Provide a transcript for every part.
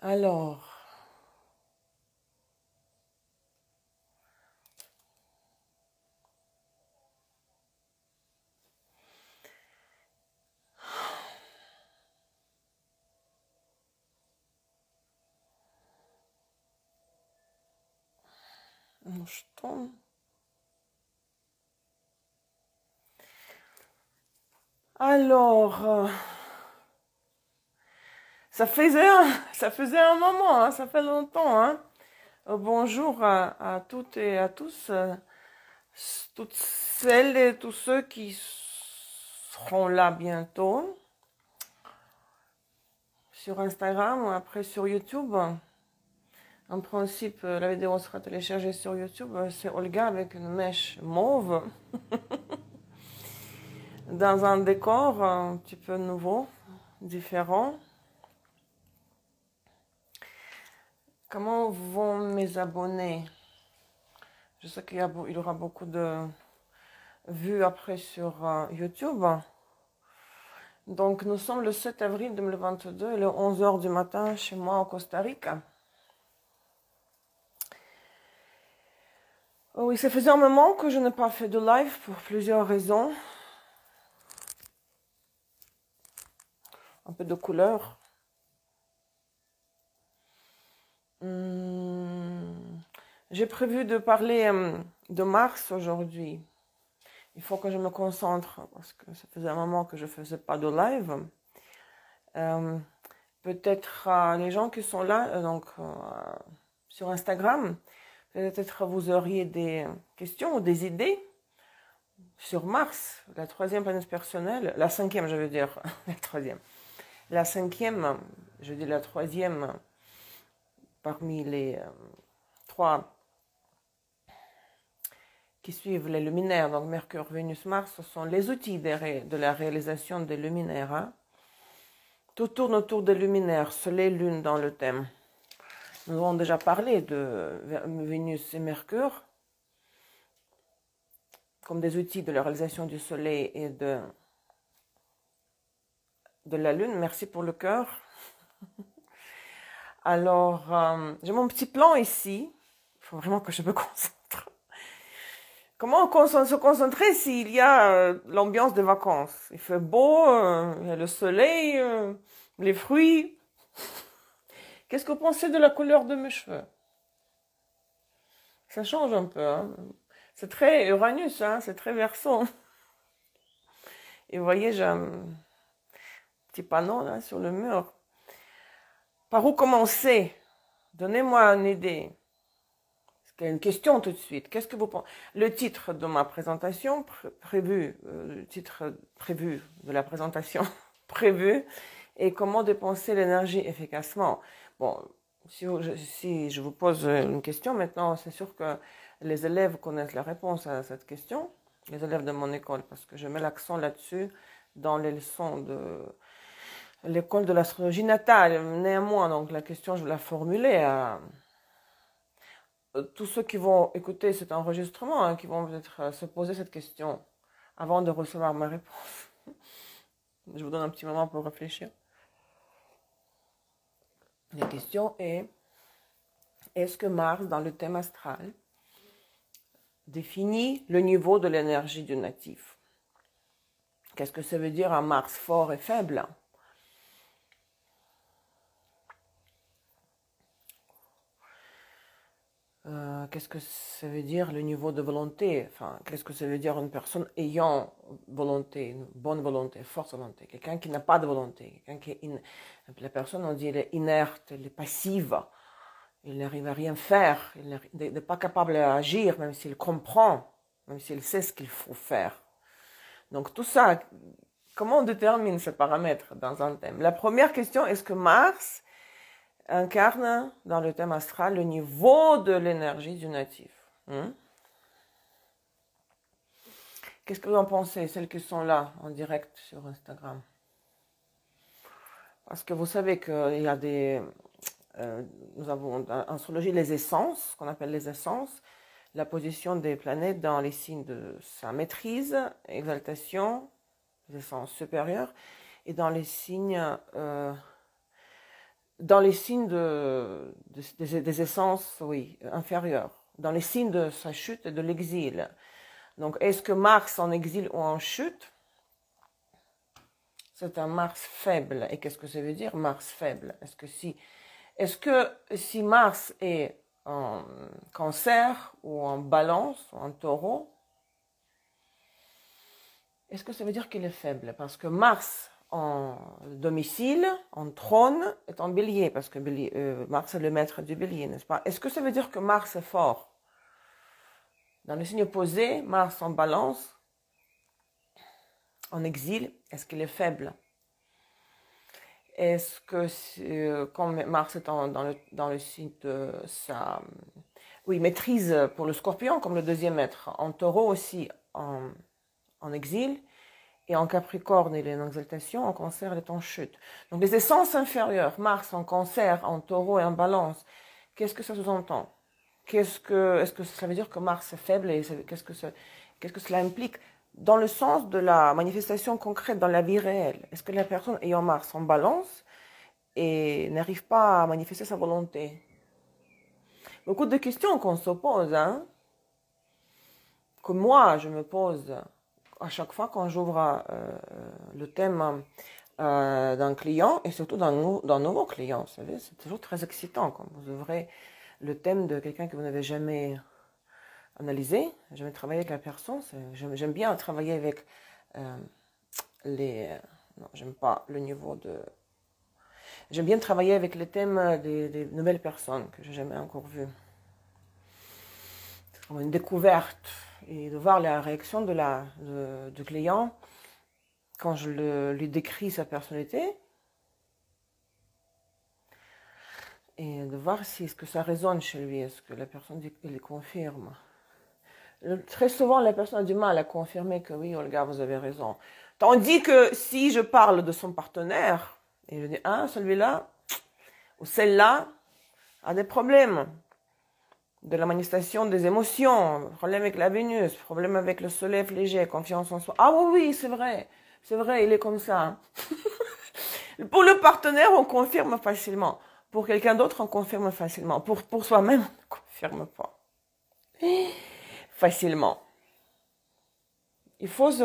Alors, je tombe. Alors, ça faisait un moment, hein, ça fait longtemps. Hein. Bonjour à toutes et à tous, toutes celles et tous ceux qui seront là bientôt sur Instagram ou après sur YouTube. En principe, la vidéo sera téléchargée sur YouTube. C'est Olga avec une mèche mauve dans un décor un petit peu nouveau, différent. Comment vont mes abonnés? Je sais qu'il y aura beaucoup de vues après sur YouTube. Donc, nous sommes le 7 avril 2022, il est 11 h du matin chez moi au Costa Rica. Oh oui, ça faisait un moment que je n'ai pas fait de live pour plusieurs raisons. Un peu de couleur. J'ai prévu de parler de Mars aujourd'hui. Il faut que je me concentre parce que ça faisait un moment que je ne faisais pas de live. Peut-être les gens qui sont là, sur Instagram, peut-être vous auriez des questions ou des idées sur Mars, la troisième planète personnelle, la cinquième, je veux dire, la troisième. La cinquième, je dis la troisième parmi les trois qui suivent les luminaires, donc Mercure, Vénus, Mars, ce sont les outils de la réalisation des luminaires. Hein. Tout tourne autour des luminaires, Soleil, Lune dans le thème. Nous avons déjà parlé de Vénus et Mercure comme des outils de la réalisation du Soleil et de la Lune. Merci pour le cœur. Alors, j'ai mon petit plan ici. Il faut vraiment que je me concentre. Comment se concentrer s'il y a l'ambiance des vacances? Il fait beau, il y a le soleil, les fruits. Qu'est-ce que vous pensez de la couleur de mes cheveux? Ça change un peu. Hein? C'est très Uranus, hein? C'est très Verseau. Et vous voyez, j'ai un petit panneau là sur le mur. Par où commencer? Donnez-moi une idée. Il y a une question tout de suite. Qu'est-ce que vous pensez? Le titre de ma présentation le titre prévu de la présentation prévue est comment dépenser l'énergie efficacement. Bon, si je vous pose une question maintenant, c'est sûr que les élèves connaissent la réponse à cette question, les élèves de mon école, parce que je mets l'accent là-dessus dans les leçons de l'école de l'astrologie natale. Néanmoins, donc la question, je vais la formuler à tous ceux qui vont écouter cet enregistrement, hein, qui vont peut-être se poser cette question avant de recevoir ma réponse. Je vous donne un petit moment pour réfléchir. La question est, est-ce que Mars, dans le thème astral, définit le niveau de l'énergie du natif? Qu'est-ce que ça veut dire un Mars fort et faible? Qu'est-ce que ça veut dire le niveau de volonté? Enfin, qu'est-ce que ça veut dire une personne ayant volonté, une bonne volonté, forte volonté? Quelqu'un qui n'a pas de volonté, quelqu'un qui est la personne, on dit, elle est inerte, elle est passive, il n'arrive à rien faire, il n'est pas capable d'agir, même s'il comprend, même s'il sait ce qu'il faut faire. Donc tout ça, comment on détermine ces paramètres dans un thème? La première question, est-ce que Mars incarne dans le thème astral le niveau de l'énergie du natif? Qu'est-ce que vous en pensez, celles qui sont là en direct sur Instagram? Parce que vous savez qu'il y a nous avons en astrologie les essences, qu'on appelle les essences, la position des planètes dans les signes de sa maîtrise, exaltation, les essences supérieures, et dans les signes dans les signes des essences, oui, inférieures, dans les signes de sa chute et de l'exil. Donc, est-ce que Mars en exil ou en chute? C'est un Mars faible. Et qu'est-ce que ça veut dire, Mars faible? Est-ce que si Mars est en Cancer ou en Balance ou en Taureau, est-ce que ça veut dire qu'il est faible? Parce que Mars en domicile, en trône, est en Bélier, parce que Mars est le maître du Bélier, n'est-ce pas? Est-ce que ça veut dire que Mars est fort? Dans le signe opposé, Mars en Balance, en exil, est-ce qu'il est faible? Est-ce que, comme Mars est dans le signe de sa maîtrise pour le Scorpion, comme le deuxième maître, en Taureau aussi en exil, et en Capricorne il est en exaltation, en Cancer il est en chute. Donc les essences inférieures, Mars en Cancer, en Taureau et en Balance, qu'est-ce que ça sous-entend? Est-ce que ça veut dire que Mars est faible et qu'est-ce que cela implique dans le sens de la manifestation concrète dans la vie réelle? Est-ce que la personne ayant Mars en Balance et n'arrive pas à manifester sa volonté? Beaucoup de questions qu'on se pose, hein, que moi je me pose à chaque fois quand j'ouvre le thème d'un client et surtout d'un nouveau client. Vous savez, c'est toujours très excitant quand vous ouvrez le thème de quelqu'un que vous n'avez jamais analysé, jamais travaillé avec la personne. J'aime bien travailler avec non, j'aime pas le niveau de... J'aime bien travailler avec les thèmes des nouvelles personnes que j'ai jamais encore vues. C'est comme une découverte et de voir la réaction du client quand je lui décris sa personnalité et de voir si est-ce que ça résonne chez lui, est-ce que la personne dit qu'il confirme. Très souvent, la personne a du mal à confirmer que oui, Olga, vous avez raison. Tandis que si je parle de son partenaire, et je dis, ah, celui-là, ou celle-là, a des problèmes de la manifestation des émotions, problème avec la Vénus, problème avec le soleil léger, confiance en soi. Ah oui, c'est vrai, il est comme ça. Pour le partenaire, on confirme facilement. Pour quelqu'un d'autre, on confirme facilement. Pour soi-même, on ne confirme pas facilement. Il faut se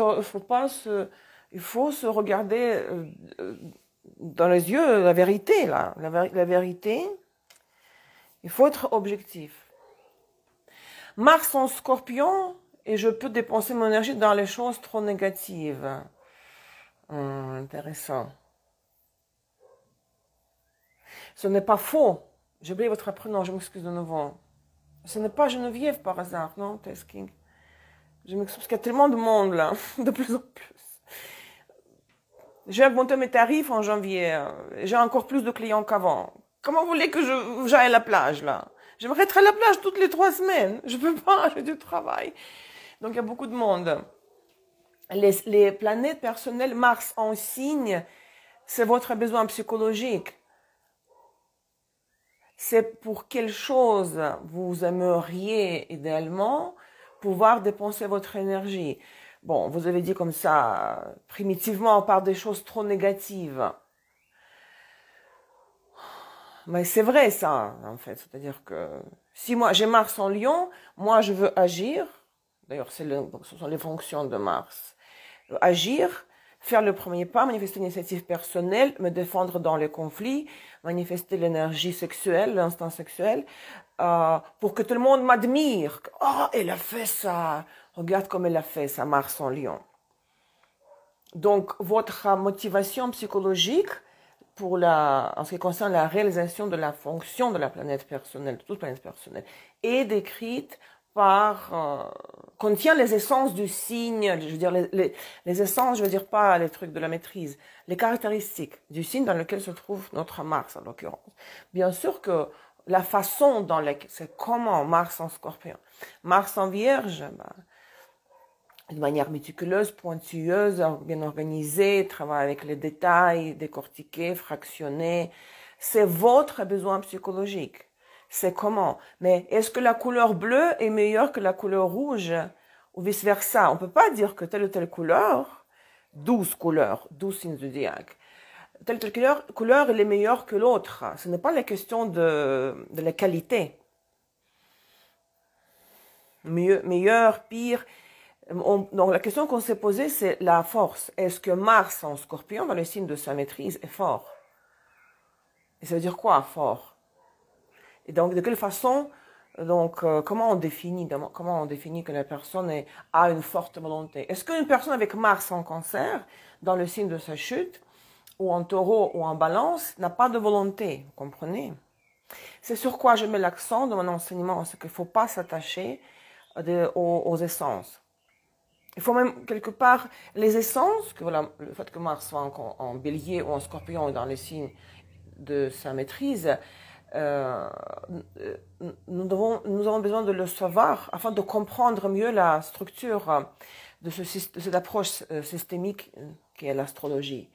regarder dans les yeux la vérité, là. La vérité, il faut être objectif. Mars en Scorpion, et je peux dépenser mon énergie dans les choses trop négatives. Intéressant. Ce n'est pas faux. J'ai oublié votre prénom, je m'excuse de nouveau. Ce n'est pas Geneviève par hasard, non, Tesking. Je m'excuse parce qu'il y a tellement de monde là, de plus en plus. J'ai augmenté mes tarifs en janvier. J'ai encore plus de clients qu'avant. Comment vous voulez que j'aille à la plage là? J'aimerais être à la plage toutes les 3 semaines. Je peux pas, j'ai du travail. Donc il y a beaucoup de monde. Les planètes personnelles, Mars en signe, c'est votre besoin psychologique. C'est pour quelle chose vous aimeriez idéalement pouvoir dépenser votre énergie. Bon, vous avez dit comme ça, primitivement, par des choses trop négatives. Mais c'est vrai ça, en fait. C'est-à-dire que si moi j'ai Mars en Lion, moi je veux agir. D'ailleurs, ce sont les fonctions de Mars. Agir, faire le premier pas, manifester une initiative personnelle, me défendre dans les conflits, manifester l'énergie sexuelle, l'instinct sexuel, pour que tout le monde m'admire. Oh, elle a fait ça. Regarde comme elle a fait ça, Mars en Lion. Donc, votre motivation psychologique en ce qui concerne la réalisation de la fonction de la planète personnelle, de toute planète personnelle, est décrite contient les essences du signe, je veux dire les essences, je veux dire pas les trucs de la maîtrise, les caractéristiques du signe dans lequel se trouve notre Mars en l'occurrence. Bien sûr que la façon c'est comment Mars en Scorpion, Mars en Vierge, de manière méticuleuse, pointueuse, bien organisée, travailler avec les détails, décortiquer, fractionner, c'est votre besoin psychologique. C'est comment. Mais est-ce que la couleur bleue est meilleure que la couleur rouge ou vice-versa? On ne peut pas dire que telle ou telle couleur, 12 couleurs, 12 signes zodiaques, telle couleur elle est meilleure que l'autre. Ce n'est pas la question de la qualité. Meilleur, pire. Donc la question qu'on s'est posée, c'est la force. Est-ce que Mars en Scorpion, dans le signe de sa maîtrise, est fort? Et ça veut dire quoi, fort? Et donc, de quelle façon, donc, comment on définit que la personne a une forte volonté? Est-ce qu'une personne avec Mars en Cancer, dans le signe de sa chute, ou en Taureau ou en Balance, n'a pas de volonté? Vous comprenez? C'est sur quoi je mets l'accent dans mon enseignement, c'est qu'il ne faut pas s'attacher aux essences. Il faut même, quelque part, les essences, que voilà, le fait que Mars soit en Bélier ou en Scorpion ou dans les signes de sa maîtrise, nous avons besoin de le savoir afin de comprendre mieux la structure de cette approche systémique qui est l'astrologie.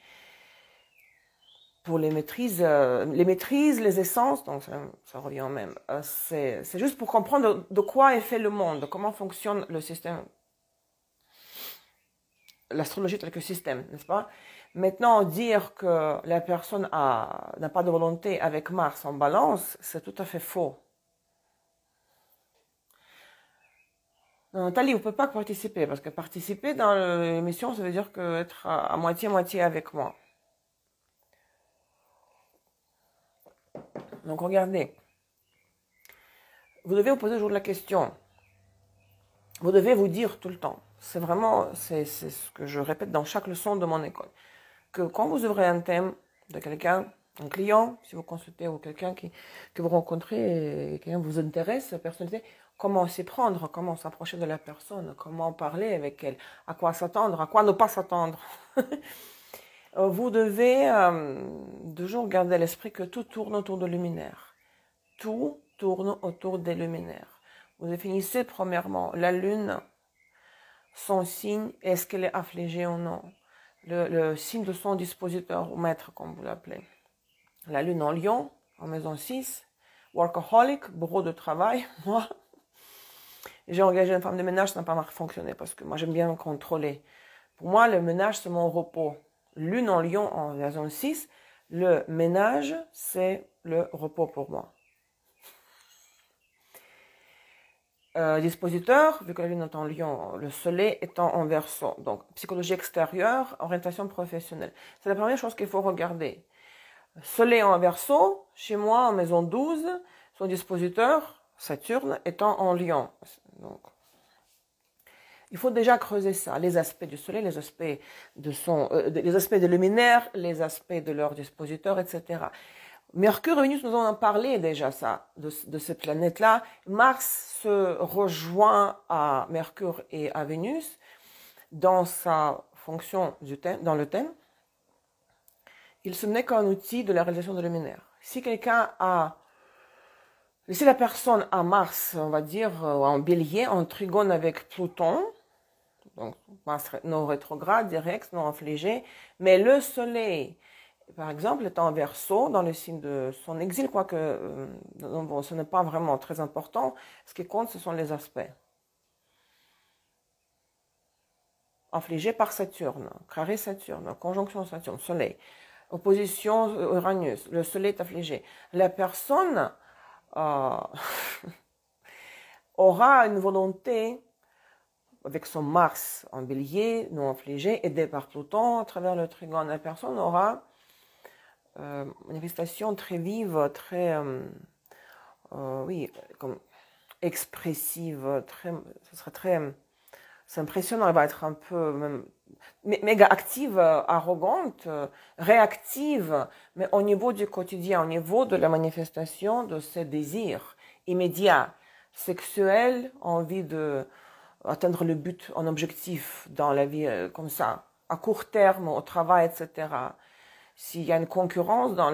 Pour les maîtrises, les essences, donc ça revient au même. C'est juste pour comprendre de quoi est fait le monde, comment fonctionne le système, l'astrologie tel que système, n'est-ce pas? Maintenant, dire que la personne n'a pas de volonté avec Mars en Balance, c'est tout à fait faux. Nathalie, vous ne pouvez pas participer, parce que participer dans l'émission, ça veut dire que être à moitié-moitié avec moi. Donc regardez, vous devez vous poser toujours la question. Vous devez vous dire tout le temps. C'est vraiment, c'est ce que je répète dans chaque leçon de mon école. Que quand vous ouvrez un thème de quelqu'un, un client, si vous consultez, ou quelqu'un que vous rencontrez et qui vous intéresse, la personnalité, comment s'y prendre, comment s'approcher de la personne, comment parler avec elle, à quoi s'attendre, à quoi ne pas s'attendre. Vous devez toujours garder à l'esprit que tout tourne autour de luminaire. Tout tourne autour des luminaires. Vous définissez premièrement la lune, son signe, est-ce qu'elle est affligée ou non. Le signe de son dispositeur ou maître, comme vous l'appelez. La lune en Lion, en maison 6, workaholic, bureau de travail, moi. J'ai engagé une femme de ménage, ça n'a pas fonctionné parce que moi j'aime bien me contrôler. Pour moi, le ménage, c'est mon repos. Lune en Lion, en maison 6, le ménage, c'est le repos pour moi. Dispositeur, vu que la lune est en Lion, le soleil étant en Verseau. Donc, psychologie extérieure, orientation professionnelle. C'est la première chose qu'il faut regarder. Soleil en Verseau, chez moi, en maison 12, son dispositeur, Saturne, étant en Lion. Donc, il faut déjà creuser ça, les aspects du soleil, les aspects les aspects des luminaires, les aspects de leur dispositeur, etc. Mercure et Vénus, nous en avons parlé déjà ça, de ces planètes-là. Mars se rejoint à Mercure et à Vénus dans sa fonction dans le thème. Il se met qu'un outil de la réalisation de luminaire. Si la personne a Mars, on va dire, en bélier, en trigone avec Pluton, donc Mars non rétrograde, direct, non affligé, mais le soleil, par exemple, est en Verseau, dans le signe de son exil, quoique bon, ce n'est pas vraiment très important. Ce qui compte, ce sont les aspects. Affligé par Saturne, carré Saturne, conjonction Saturne, Soleil, opposition Uranus, le Soleil est affligé. La personne aura une volonté, avec son Mars en Bélier, non affligé, aidé par Pluton à travers le trigone. La personne aura manifestation très vive, très oui, comme expressive, ce sera très, c'est impressionnant, elle va être un peu même méga active, arrogante, réactive, mais au niveau du quotidien, au niveau de la manifestation de ses désirs immédiats, sexuels, envie de atteindre le but, un objectif dans la vie, comme ça, à court terme, au travail, etc. S'il y a une concurrence dans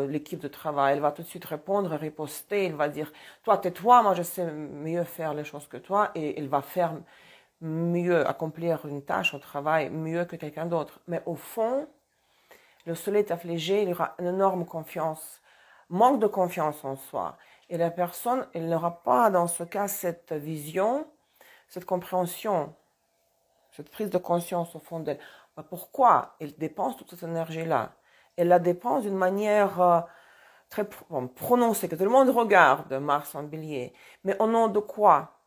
l'équipe de travail, elle va tout de suite répondre, riposter, elle va dire « Toi, tais-toi, moi je sais mieux faire les choses que toi » et elle va faire mieux, accomplir une tâche au travail mieux que quelqu'un d'autre. Mais au fond, le soleil est affligé, il aura une énorme confiance, manque de confiance en soi. Et la personne, elle n'aura pas dans ce cas cette vision, cette compréhension, cette prise de conscience au fond d'elle. Pourquoi elle dépense toute cette énergie-là? et la dépense d'une manière très prononcée, que tout le monde regarde Mars en Bélier. Mais au nom de quoi?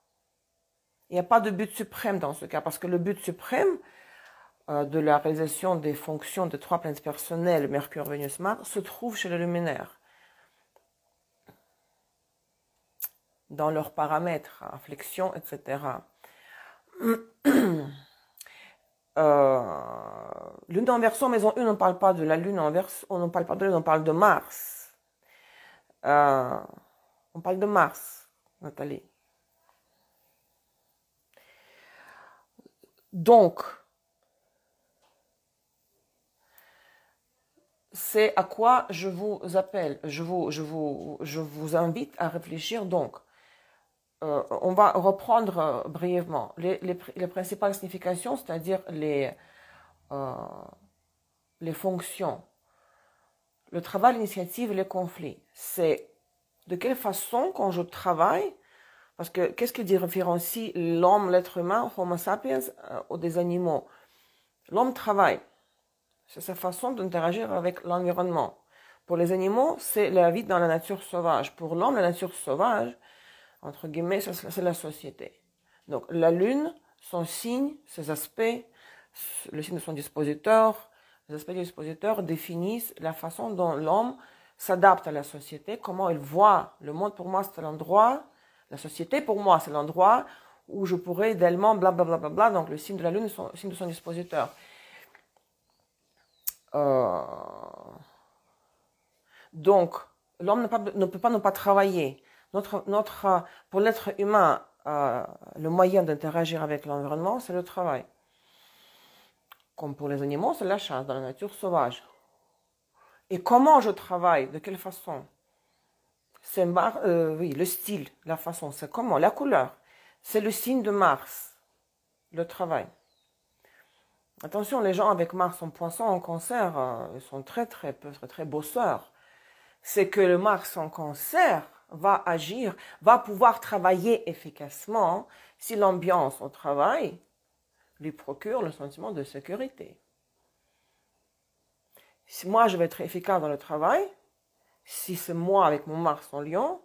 Il n'y a pas de but suprême dans ce cas, parce que le but suprême de la réalisation des fonctions des 3 planètes personnelles, Mercure, Vénus, Mars, se trouve chez les luminaires. Dans leurs paramètres, inflexion, etc. Lune en Verseau, maison 1, on ne parle pas de la Lune en Verseau, on ne parle pas de Lune, on parle de Mars. On parle de Mars, Nathalie. Donc, c'est à quoi je vous appelle. Je vous invite à réfléchir. Donc, on va reprendre brièvement les principales significations, c'est-à-dire les fonctions, le travail, l'initiative, les conflits. C'est de quelle façon, quand je travaille, parce que qu'est-ce qui différencie l'homme, l'être humain, Homo sapiens, des animaux? L'homme travaille. C'est sa façon d'interagir avec l'environnement. Pour les animaux, c'est la vie dans la nature sauvage. Pour l'homme, la nature sauvage, entre guillemets, c'est la société. Donc la Lune, son signe, ses aspects, le signe de son dispositeur, les aspects du dispositeur définissent la façon dont l'homme s'adapte à la société, comment il voit le monde. Pour moi, c'est l'endroit, la société pour moi, c'est l'endroit où je pourrais idéalement blablabla, donc le signe de la Lune, le signe de son dispositeur. Donc, l'homme ne peut pas ne pas travailler. Pour l'être humain, le moyen d'interagir avec l'environnement, c'est le travail. Comme pour les animaux, c'est la chasse dans la nature sauvage. Et comment je travaille? De quelle façon? C'est oui, le style, la façon, c'est comment? La couleur. C'est le signe de Mars, le travail. Attention, les gens avec Mars en Poisson, en Cancer, ils sont très bosseurs. C'est que le Mars en Cancer va agir, va pouvoir travailler efficacement si l'ambiance au travail lui procure le sentiment de sécurité. Si moi je vais être efficace dans le travail, si c'est moi avec mon Mars en Lion,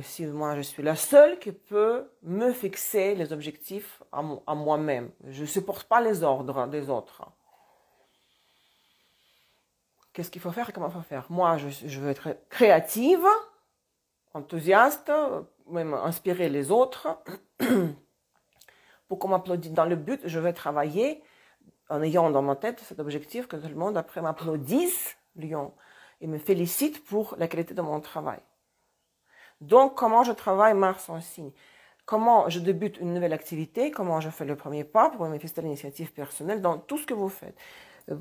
si moi je suis la seule qui peut me fixer les objectifs à moi-même. Je ne supporte pas les ordres des autres. Qu'est-ce qu'il faut faire et comment il faut faire? Moi, je veux être créative, enthousiaste, même inspirer les autres. Pour qu'on m'applaudisse. Dans le but, je vais travailler en ayant dans ma tête cet objectif que tout le monde après m'applaudisse, Lion, et me félicite pour la qualité de mon travail. Donc, comment je travaille Mars en signe? Comment je débute une nouvelle activité? Comment je fais le premier pas pour manifester l'initiative personnelle dans tout ce que vous faites?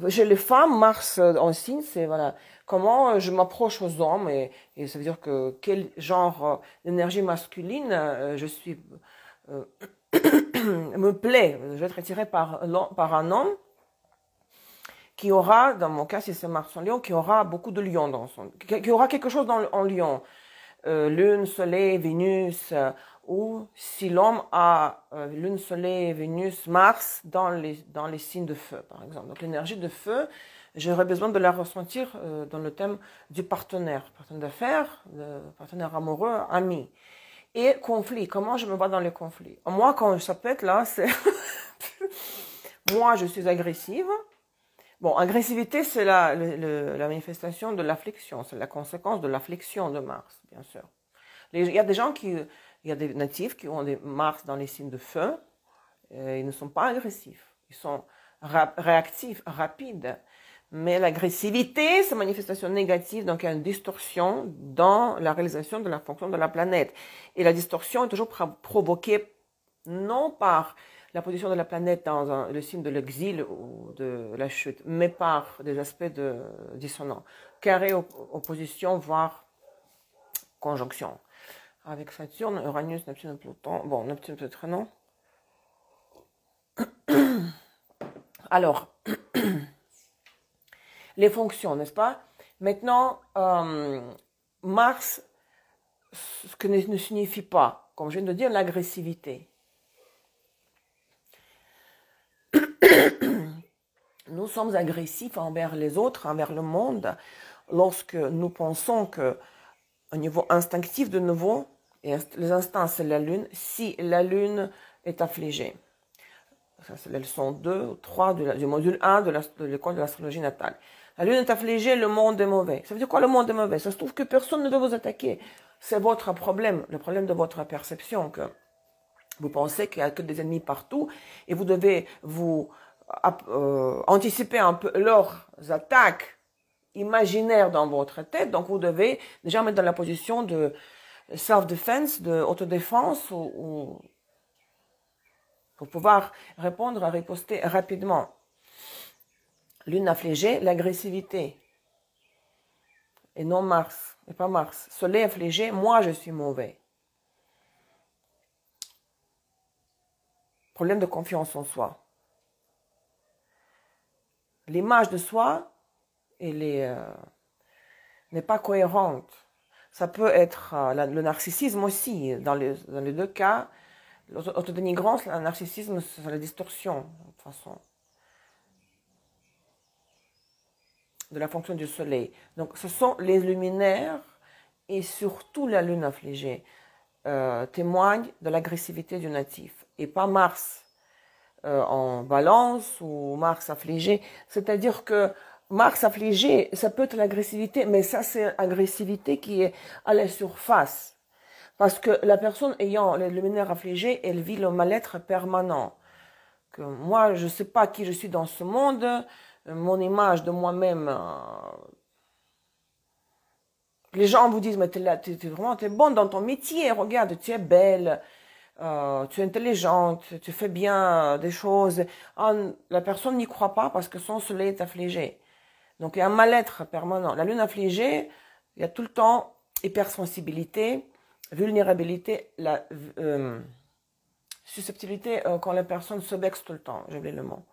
Chez les femmes, Mars en signe, c'est voilà, comment je m'approche aux hommes et ça veut dire que quel genre d'énergie masculine je suis me plaît. Je vais être attirée par un homme qui aura, dans mon cas, si c'est Mars en Lion, qui aura beaucoup de lion dans son, qui aura quelque chose en Lion. Lune, Soleil, Vénus, ou si l'homme a Lune, Soleil, Vénus, Mars dans les signes de feu, par exemple. Donc l'énergie de feu, j'aurais besoin de la ressentir dans le thème du partenaire d'affaires, partenaire amoureux, ami. Et conflit, comment je me bats dans les conflits? Moi, quand ça pète là, c'est... Moi, je suis agressive. Bon, agressivité, c'est la manifestation de l'affliction, c'est la conséquence de l'affliction de Mars, bien sûr. Il y a des gens il y a des natifs qui ont des Mars dans les signes de feu, ils ne sont pas agressifs, ils sont réactifs, rapides. Mais l'agressivité, c'est une manifestation négative, donc il y a une distorsion dans la réalisation de la fonction de la planète. Et la distorsion est toujours provoquée non par la position de la planète dans le signe de l'exil ou de la chute, mais par des aspects de dissonants. Carré, opposition, voire conjonction. Avec Saturne, Uranus, Neptune, Pluton. Bon, Neptune peut-être non. Alors, les fonctions, n'est-ce pas? Maintenant, Mars, ce que ne signifie pas, comme je viens de dire, l'agressivité. Nous nous sommes agressifs envers les autres, envers le monde, lorsque nous pensons que, au niveau instinctif de nouveau, et les instincts c'est la lune, si la lune est affligée. Ça c'est la leçon 2 ou 3 du module 1 de l'école de l'astrologie natale. La lune est affligée, le monde est mauvais. Ça veut dire quoi le monde est mauvais? Ça se trouve que personne ne veut vous attaquer. C'est votre problème, le problème de votre perception, que vous pensez qu'il n'y a que des ennemis partout et vous devez vous anticiper un peu leurs attaques imaginaires dans votre tête. Donc vous devez déjà mettre dans la position de self-defense, de autodéfense, pour pouvoir répondre, à riposter rapidement. Lune affligée, l'agressivité. Et non Mars, et pas Mars. Soleil affligé, moi je suis mauvais. Problème de confiance en soi. L'image de soi, elle n'est pas cohérente. Ça peut être le narcissisme aussi. Dans les deux cas, l'autodénigrance, le narcissisme, c'est la distorsion, de toute façon, de la fonction du soleil. Donc, ce sont les luminaires et surtout la lune affligée témoignent de l'agressivité du natif. Et pas Mars en balance ou Mars affligé. C'est-à-dire que Mars affligé, ça peut être l'agressivité, mais ça c'est l'agressivité qui est à la surface. Parce que la personne ayant les luminaires affligés, elle vit le mal-être permanent. Que moi, je ne sais pas qui je suis dans ce monde, mon image de moi-même. Les gens vous disent, mais t'es bonne dans ton métier, regarde, tu es belle, tu es intelligente, tu fais bien des choses. La personne n'y croit pas parce que son soleil est affligé. Donc il y a un mal-être permanent. La lune affligée, il y a tout le temps hypersensibilité, vulnérabilité, la susceptibilité quand la personne se vexe tout le temps, j'ai oublié le mot.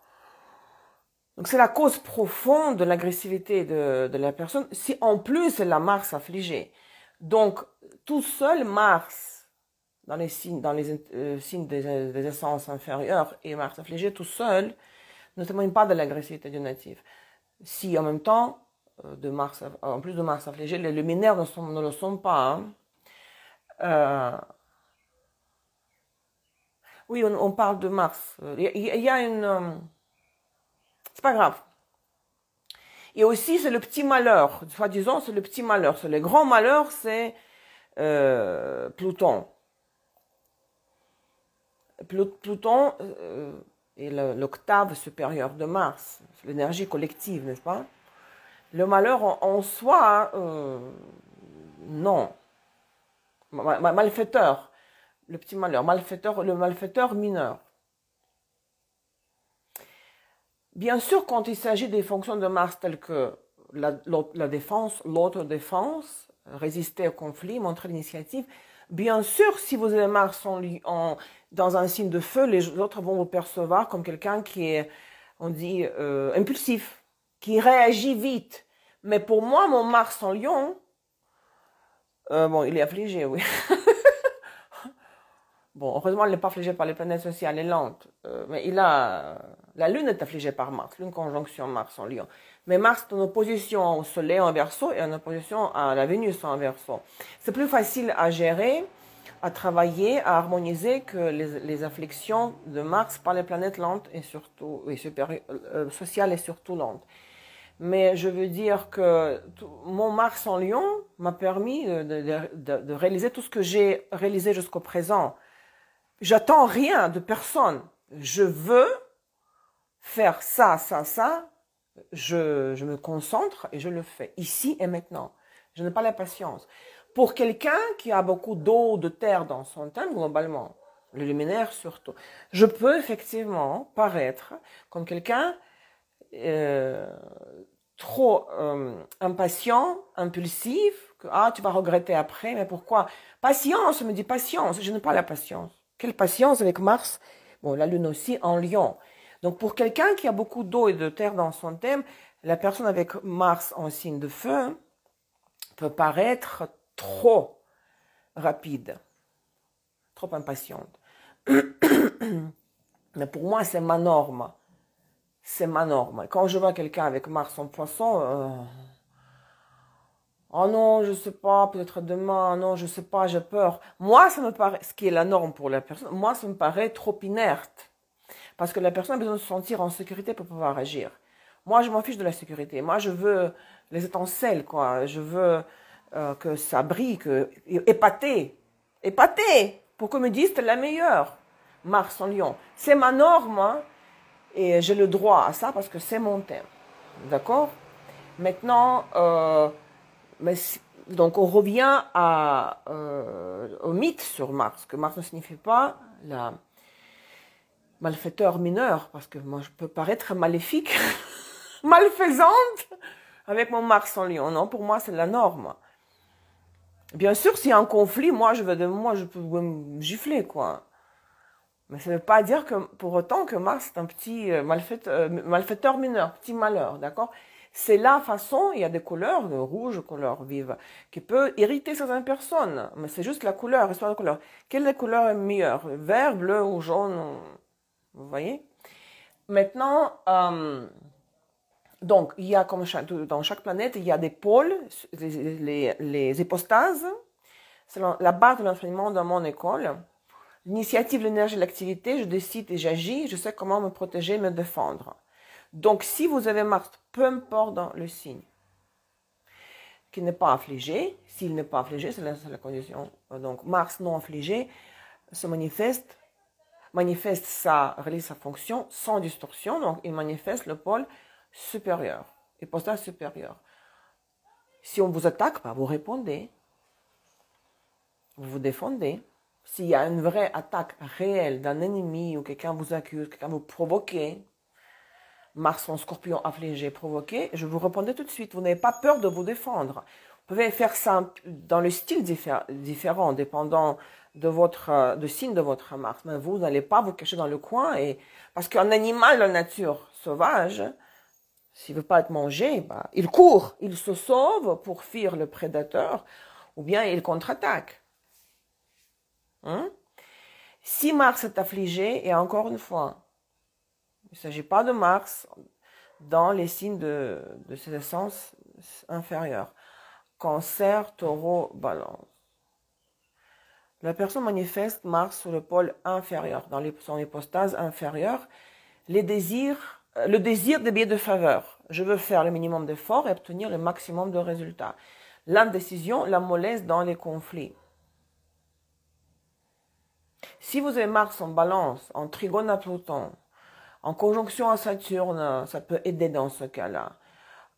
Donc c'est la cause profonde de l'agressivité de la personne, si en plus c'est la Mars affligée. Donc tout seul Mars, dans les signes, signes des essences inférieures et Mars affligé tout seul, ne témoigne pas de l'agressivité du natif. Si en même temps, en plus de Mars affligé, les luminaires ne le sont pas. Oui, on parle de Mars. Il y a une... c'est pas grave. Et aussi, c'est le petit malheur. Soi-disant, c'est le petit malheur. Le grand malheur, c'est Pluton. Pluton est l'octave supérieure de Mars. C'est l'énergie collective, n'est-ce pas? Le malheur en soi, non. Malfaiteur. Le petit malheur. Le malfaiteur mineur. Bien sûr, quand il s'agit des fonctions de Mars telles que la défense, l'autodéfense, résister au conflit, montrer l'initiative, bien sûr, si vous avez Mars dans un signe de feu, les autres vont vous percevoir comme quelqu'un qui est, on dit, impulsif, qui réagit vite. Mais pour moi, mon Mars en Lion, bon, il est affligé, oui. Bon, heureusement, il n'est pas affligé par les planètes sociales et lentes. Mais la Lune est affligée par Mars, Lune conjonction Mars en Lion. Mais Mars est en opposition au Soleil en Verseau et en opposition à la Vénus en Verseau. C'est plus facile à gérer, à travailler, à harmoniser que les afflictions de Mars par les planètes lentes et surtout, sociales et surtout lentes. Mais je veux dire que mon Mars en Lion m'a permis de réaliser tout ce que j'ai réalisé jusqu'au présent. J'attends rien de personne. Je veux faire ça, ça, ça. Je me concentre et je le fais. Ici et maintenant. Je n'ai pas la patience. Pour quelqu'un qui a beaucoup d'eau, de terre dans son thème, globalement, le luminaire surtout, je peux effectivement paraître comme quelqu'un trop impatient, impulsif, que tu vas regretter après, mais pourquoi? Patience, me dit patience, je n'ai pas la patience. Quelle patience avec Mars, bon, la Lune aussi, en Lion. Donc pour quelqu'un qui a beaucoup d'eau et de terre dans son thème, la personne avec Mars en signe de feu peut paraître trop rapide, trop impatiente. Mais pour moi, c'est ma norme. c'est ma norme. Quand je vois quelqu'un avec Mars en poisson, oh non, je sais pas, peut-être demain, non, je sais pas, j'ai peur. Moi, ça me paraît, ce qui est la norme pour la personne, moi, ça me paraît trop inerte. Parce que la personne a besoin de se sentir en sécurité pour pouvoir agir. Moi, je m'en fiche de la sécurité. Moi, je veux les étincelles, quoi. Je veux que ça brille, épater. Épater, pour qu'on me dise, t'es la meilleure. Mars en Lion. C'est ma norme, hein, et j'ai le droit à ça parce que c'est mon thème. D'accord? Maintenant, donc on revient au mythe sur Mars, que Mars ne signifie pas la malfaiteur mineur, parce que moi je peux paraître maléfique, malfaisante, avec mon Mars en Lion. Non, pour moi c'est la norme. Bien sûr, s'il y a un conflit, moi je peux me gifler, quoi. Mais ça ne veut pas dire que pour autant que Mars est un petit malfaiteur mineur, petit malheur, d'accord? C'est la façon, il y a des couleurs, le rouge, couleur vive, qui peut irriter certaines personnes. Mais c'est juste la couleur, l'histoire de couleur. Quelle est la couleur meilleure? Vert, bleu ou jaune? Vous voyez? Maintenant, donc, il y a comme dans chaque planète, il y a des pôles, les hypostases. C'est la base de l'enseignement dans mon école. L'initiative, l'énergie, l'activité, je décide et j'agis, je sais comment me protéger, me défendre. Donc, si vous avez Mars, peu importe dans le signe, qui n'est pas affligé, s'il n'est pas affligé, c'est la condition. Donc, Mars non affligé se manifeste, réalise sa fonction sans distorsion, donc il manifeste le pôle supérieur, hypostase supérieure. Si on vous attaque, bah, vous répondez, vous vous défendez. S'il y a une vraie attaque réelle d'un ennemi ou quelqu'un vous accuse, quelqu'un vous provoque, Mars en Scorpion affligé, provoqué, je vous répondais tout de suite. Vous n'avez pas peur de vous défendre. Vous pouvez faire ça dans le style différent, dépendant de signe de votre Mars. Mais vous n'allez pas vous cacher dans le coin parce qu'un animal de la nature sauvage, s'il veut pas être mangé, bah, il court, il se sauve pour fuir le prédateur, ou bien il contre-attaque. Si Mars est affligé, et encore une fois, il ne s'agit pas de Mars dans les signes de ses essences inférieures. Cancer, Taureau, Balance. La personne manifeste Mars sur le pôle inférieur, dans son hypostase inférieure, le désir des biais de faveur. Je veux faire le minimum d'efforts et obtenir le maximum de résultats. L'indécision, la mollesse dans les conflits. Si vous avez Mars en Balance, en trigone à Pluton, en conjonction à Saturne, ça peut aider dans ce cas-là.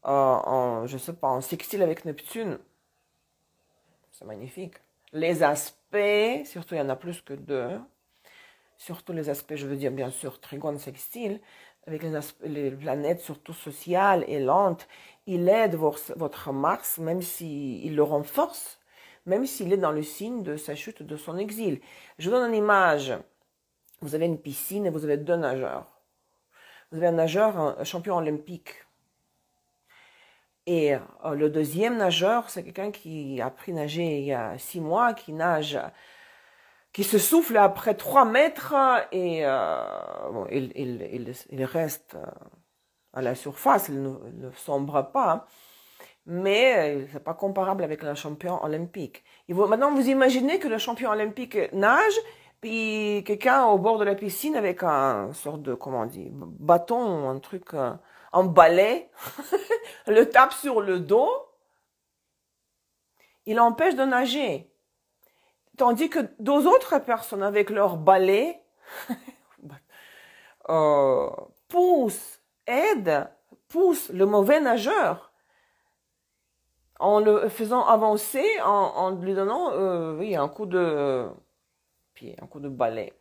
Je sais pas, en sextile avec Neptune, c'est magnifique. Les aspects, surtout il y en a plus que 2, surtout les aspects, je veux dire bien sûr trigone sextile, avec les planètes surtout sociales et lentes, il aide votre Mars, même s'il le renforce, même s'il est dans le signe de sa chute, de son exil. Je vous donne une image. Vous avez une piscine et vous avez 2 nageurs. Vous avez un nageur, un champion olympique. Et le deuxième nageur, c'est quelqu'un qui a appris à nager il y a 6 mois, qui nage, qui se souffle après 3 mètres et bon, il reste à la surface, il ne sombre pas. Mais c'est pas comparable avec le champion olympique. Maintenant, vous imaginez que le champion olympique nage, puis quelqu'un au bord de la piscine avec un sorte de, comment on dit, bâton, un truc, un balai, le tape sur le dos, il empêche de nager. Tandis que 2 autres personnes avec leur balai poussent le mauvais nageur en le faisant avancer, en lui donnant un coup de pied, un coup de balai.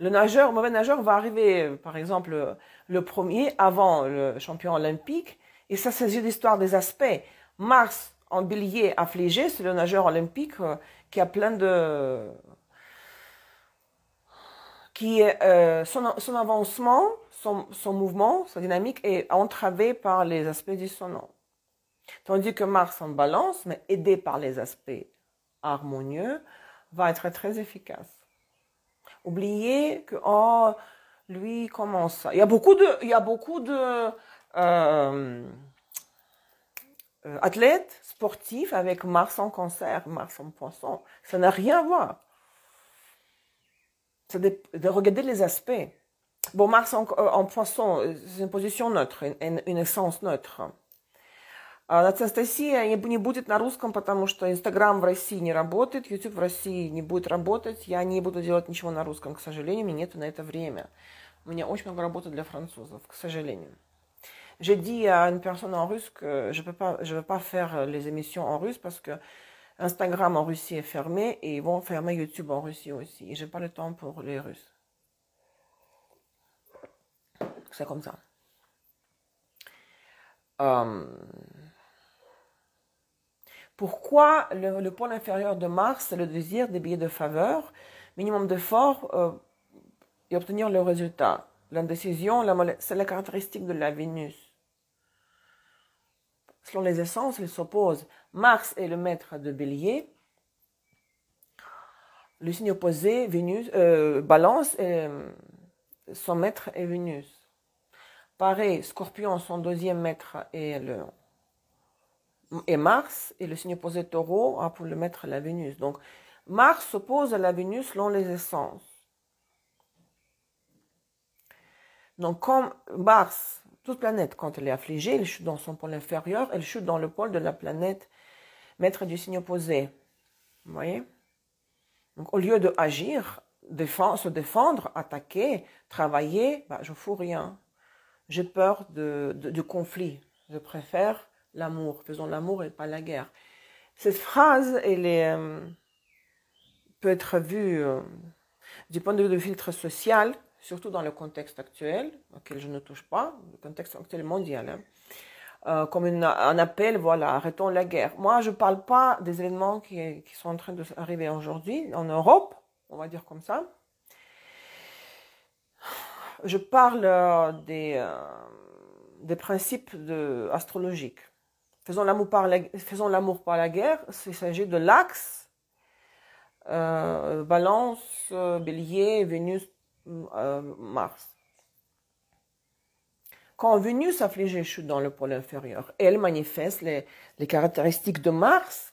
Le mauvais nageur va arriver, par exemple, le premier avant le champion olympique, et ça s'agit d'histoire des aspects. Mars en bélier affligé, c'est le nageur olympique qui a plein de... son avancement, son mouvement, sa dynamique est entravé par les aspects dissonants. Tandis que Mars en Balance, mais aidé par les aspects harmonieux, va être très efficace. Oubliez que Lui, comment ça? Il y a beaucoup de euh, athlètes sportifs avec Mars en cancer, Mars en poisson. Ça n'a rien à voir. C'est de regarder les aspects. Bon, Mars en poisson, c'est une position neutre, une essence neutre. Анастасия не будет на русском, потому что Инстаграм в России не работает, YouTube в России не будет работать. Я не буду делать ничего на русском, к сожалению, мне нет на это время. У меня очень много работы для французов, к сожалению. J'ai dit à une personne en russe que je veux pas faire les émissions en russe parce que Instagram en Russie est fermé et ils vont fermer YouTube en Russie aussi. Et j'ai pas le temps pour les Russes. C'est comme ça. Pourquoi le pôle inférieur de Mars, c'est le désir des billets de faveur, minimum d'effort et obtenir le résultat. L'indécision, c'est la caractéristique de la Vénus. Selon les essences, ils s'opposent. Mars est le maître de Bélier. Le signe opposé, Vénus, Balance, son maître est Vénus. Pareil, Scorpion, son deuxième maître est Mars, et le signe opposé Taureau a pour le maître la Vénus. Donc, Mars s'oppose à la Vénus selon les essences. Donc, comme Mars, toute planète, quand elle est affligée, elle chute dans son pôle inférieur, elle chute dans le pôle de la planète maître du signe opposé. Vous voyez? Donc, au lieu d'agir, se défendre, attaquer, travailler, je ne fous rien. J'ai peur du conflit. Je préfère l'amour. Faisons l'amour et pas la guerre. Cette phrase, peut être vue du point de vue du filtre social, surtout dans le contexte actuel, auquel je ne touche pas, le contexte actuel mondial, comme un appel, voilà, arrêtons la guerre. Moi, je ne parle pas des événements qui sont en train d'arriver aujourd'hui en Europe, on va dire comme ça. Je parle des principes astrologiques. Faisons l'amour par la guerre, il s'agit de l'axe Balance, Bélier, Vénus, Mars. Quand Vénus affligée chute dans le pôle inférieur, elle manifeste les caractéristiques de Mars.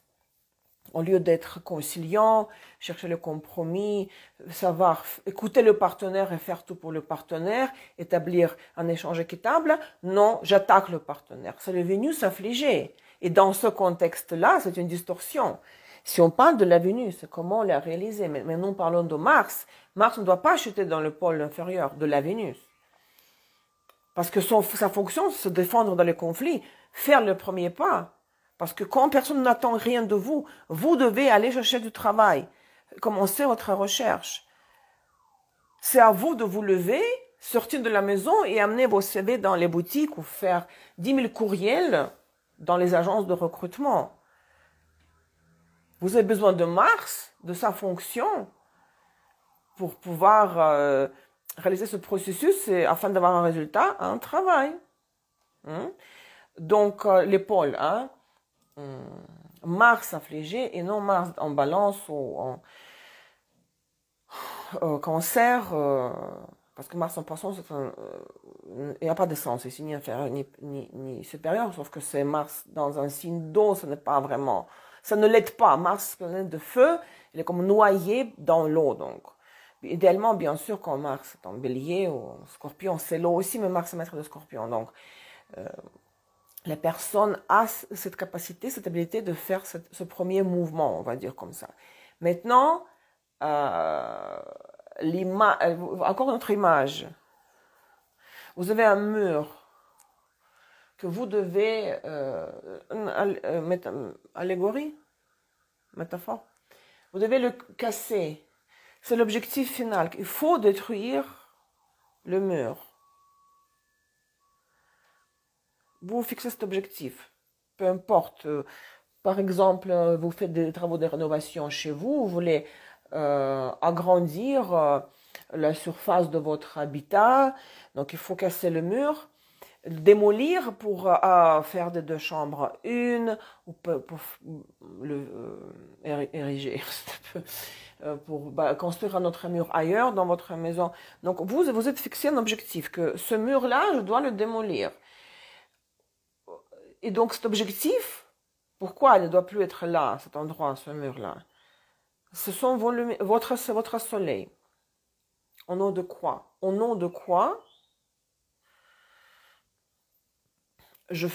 Au lieu d'être conciliant, chercher le compromis, savoir écouter le partenaire et faire tout pour le partenaire, établir un échange équitable, non, j'attaque le partenaire. C'est le Vénus affligé. Et dans ce contexte-là, c'est une distorsion. Si on parle de la Vénus, comment la réaliser? Mais nous parlons de Mars. Mars ne doit pas chuter dans le pôle inférieur de la Vénus. Parce que sa fonction, c'est se défendre dans les conflits, faire le premier pas. Parce que quand personne n'attend rien de vous, vous devez aller chercher du travail, commencer votre recherche. C'est à vous de vous lever, sortir de la maison et amener vos CV dans les boutiques ou faire 10 000 courriels dans les agences de recrutement. Vous avez besoin de Mars, de sa fonction, pour pouvoir réaliser ce processus et afin d'avoir un résultat, un travail. Donc, les pôles, Mars affligé et non Mars en balance ou en cancer, parce que Mars en poisson, il n'y a pas de sens ici, ni inférieur ni supérieur, sauf que c'est Mars dans un signe d'eau, ce n'est pas vraiment, ça ne l'aide pas. Mars, planète de feu, il est comme noyé dans l'eau, donc. Idéalement, bien sûr, quand Mars est en Bélier ou en Scorpion, c'est l'eau aussi, mais Mars est maître de Scorpion, donc. La personne a cette capacité, cette habilité de faire ce premier mouvement, on va dire comme ça. Maintenant, encore notre image. Vous avez un mur que vous devez, allégorie, métaphore, vous devez le casser. C'est l'objectif final. Il faut détruire le mur. Vous fixez cet objectif, peu importe. Par exemple, vous faites des travaux de rénovation chez vous, vous voulez agrandir la surface de votre habitat, donc il faut casser le mur. démolir pour faire des 2 chambres une, ou pour ériger, pour construire un autre mur ailleurs dans votre maison. Donc vous êtes fixé un objectif, que ce mur-là, je dois le démolir. Et donc cet objectif, pourquoi il ne doit plus être là, cet endroit, ce mur-là? Ce sont c'est votre soleil. Au nom de quoi? Au nom de quoi je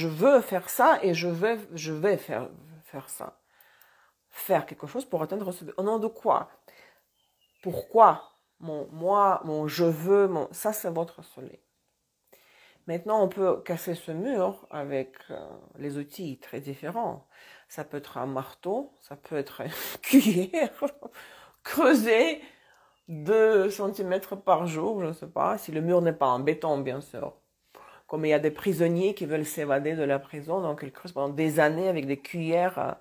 veux faire ça et je vais faire ça. Faire quelque chose pour atteindre ce... Au nom de quoi? Pourquoi? Mon je veux, ça c'est votre soleil. Maintenant, on peut casser ce mur avec les outils très différents. Ça peut être un marteau, ça peut être une cuillère, creuser 2 centimètres par jour, je ne sais pas, si le mur n'est pas en béton, bien sûr. Comme il y a des prisonniers qui veulent s'évader de la prison, donc ils creusent pendant des années avec des cuillères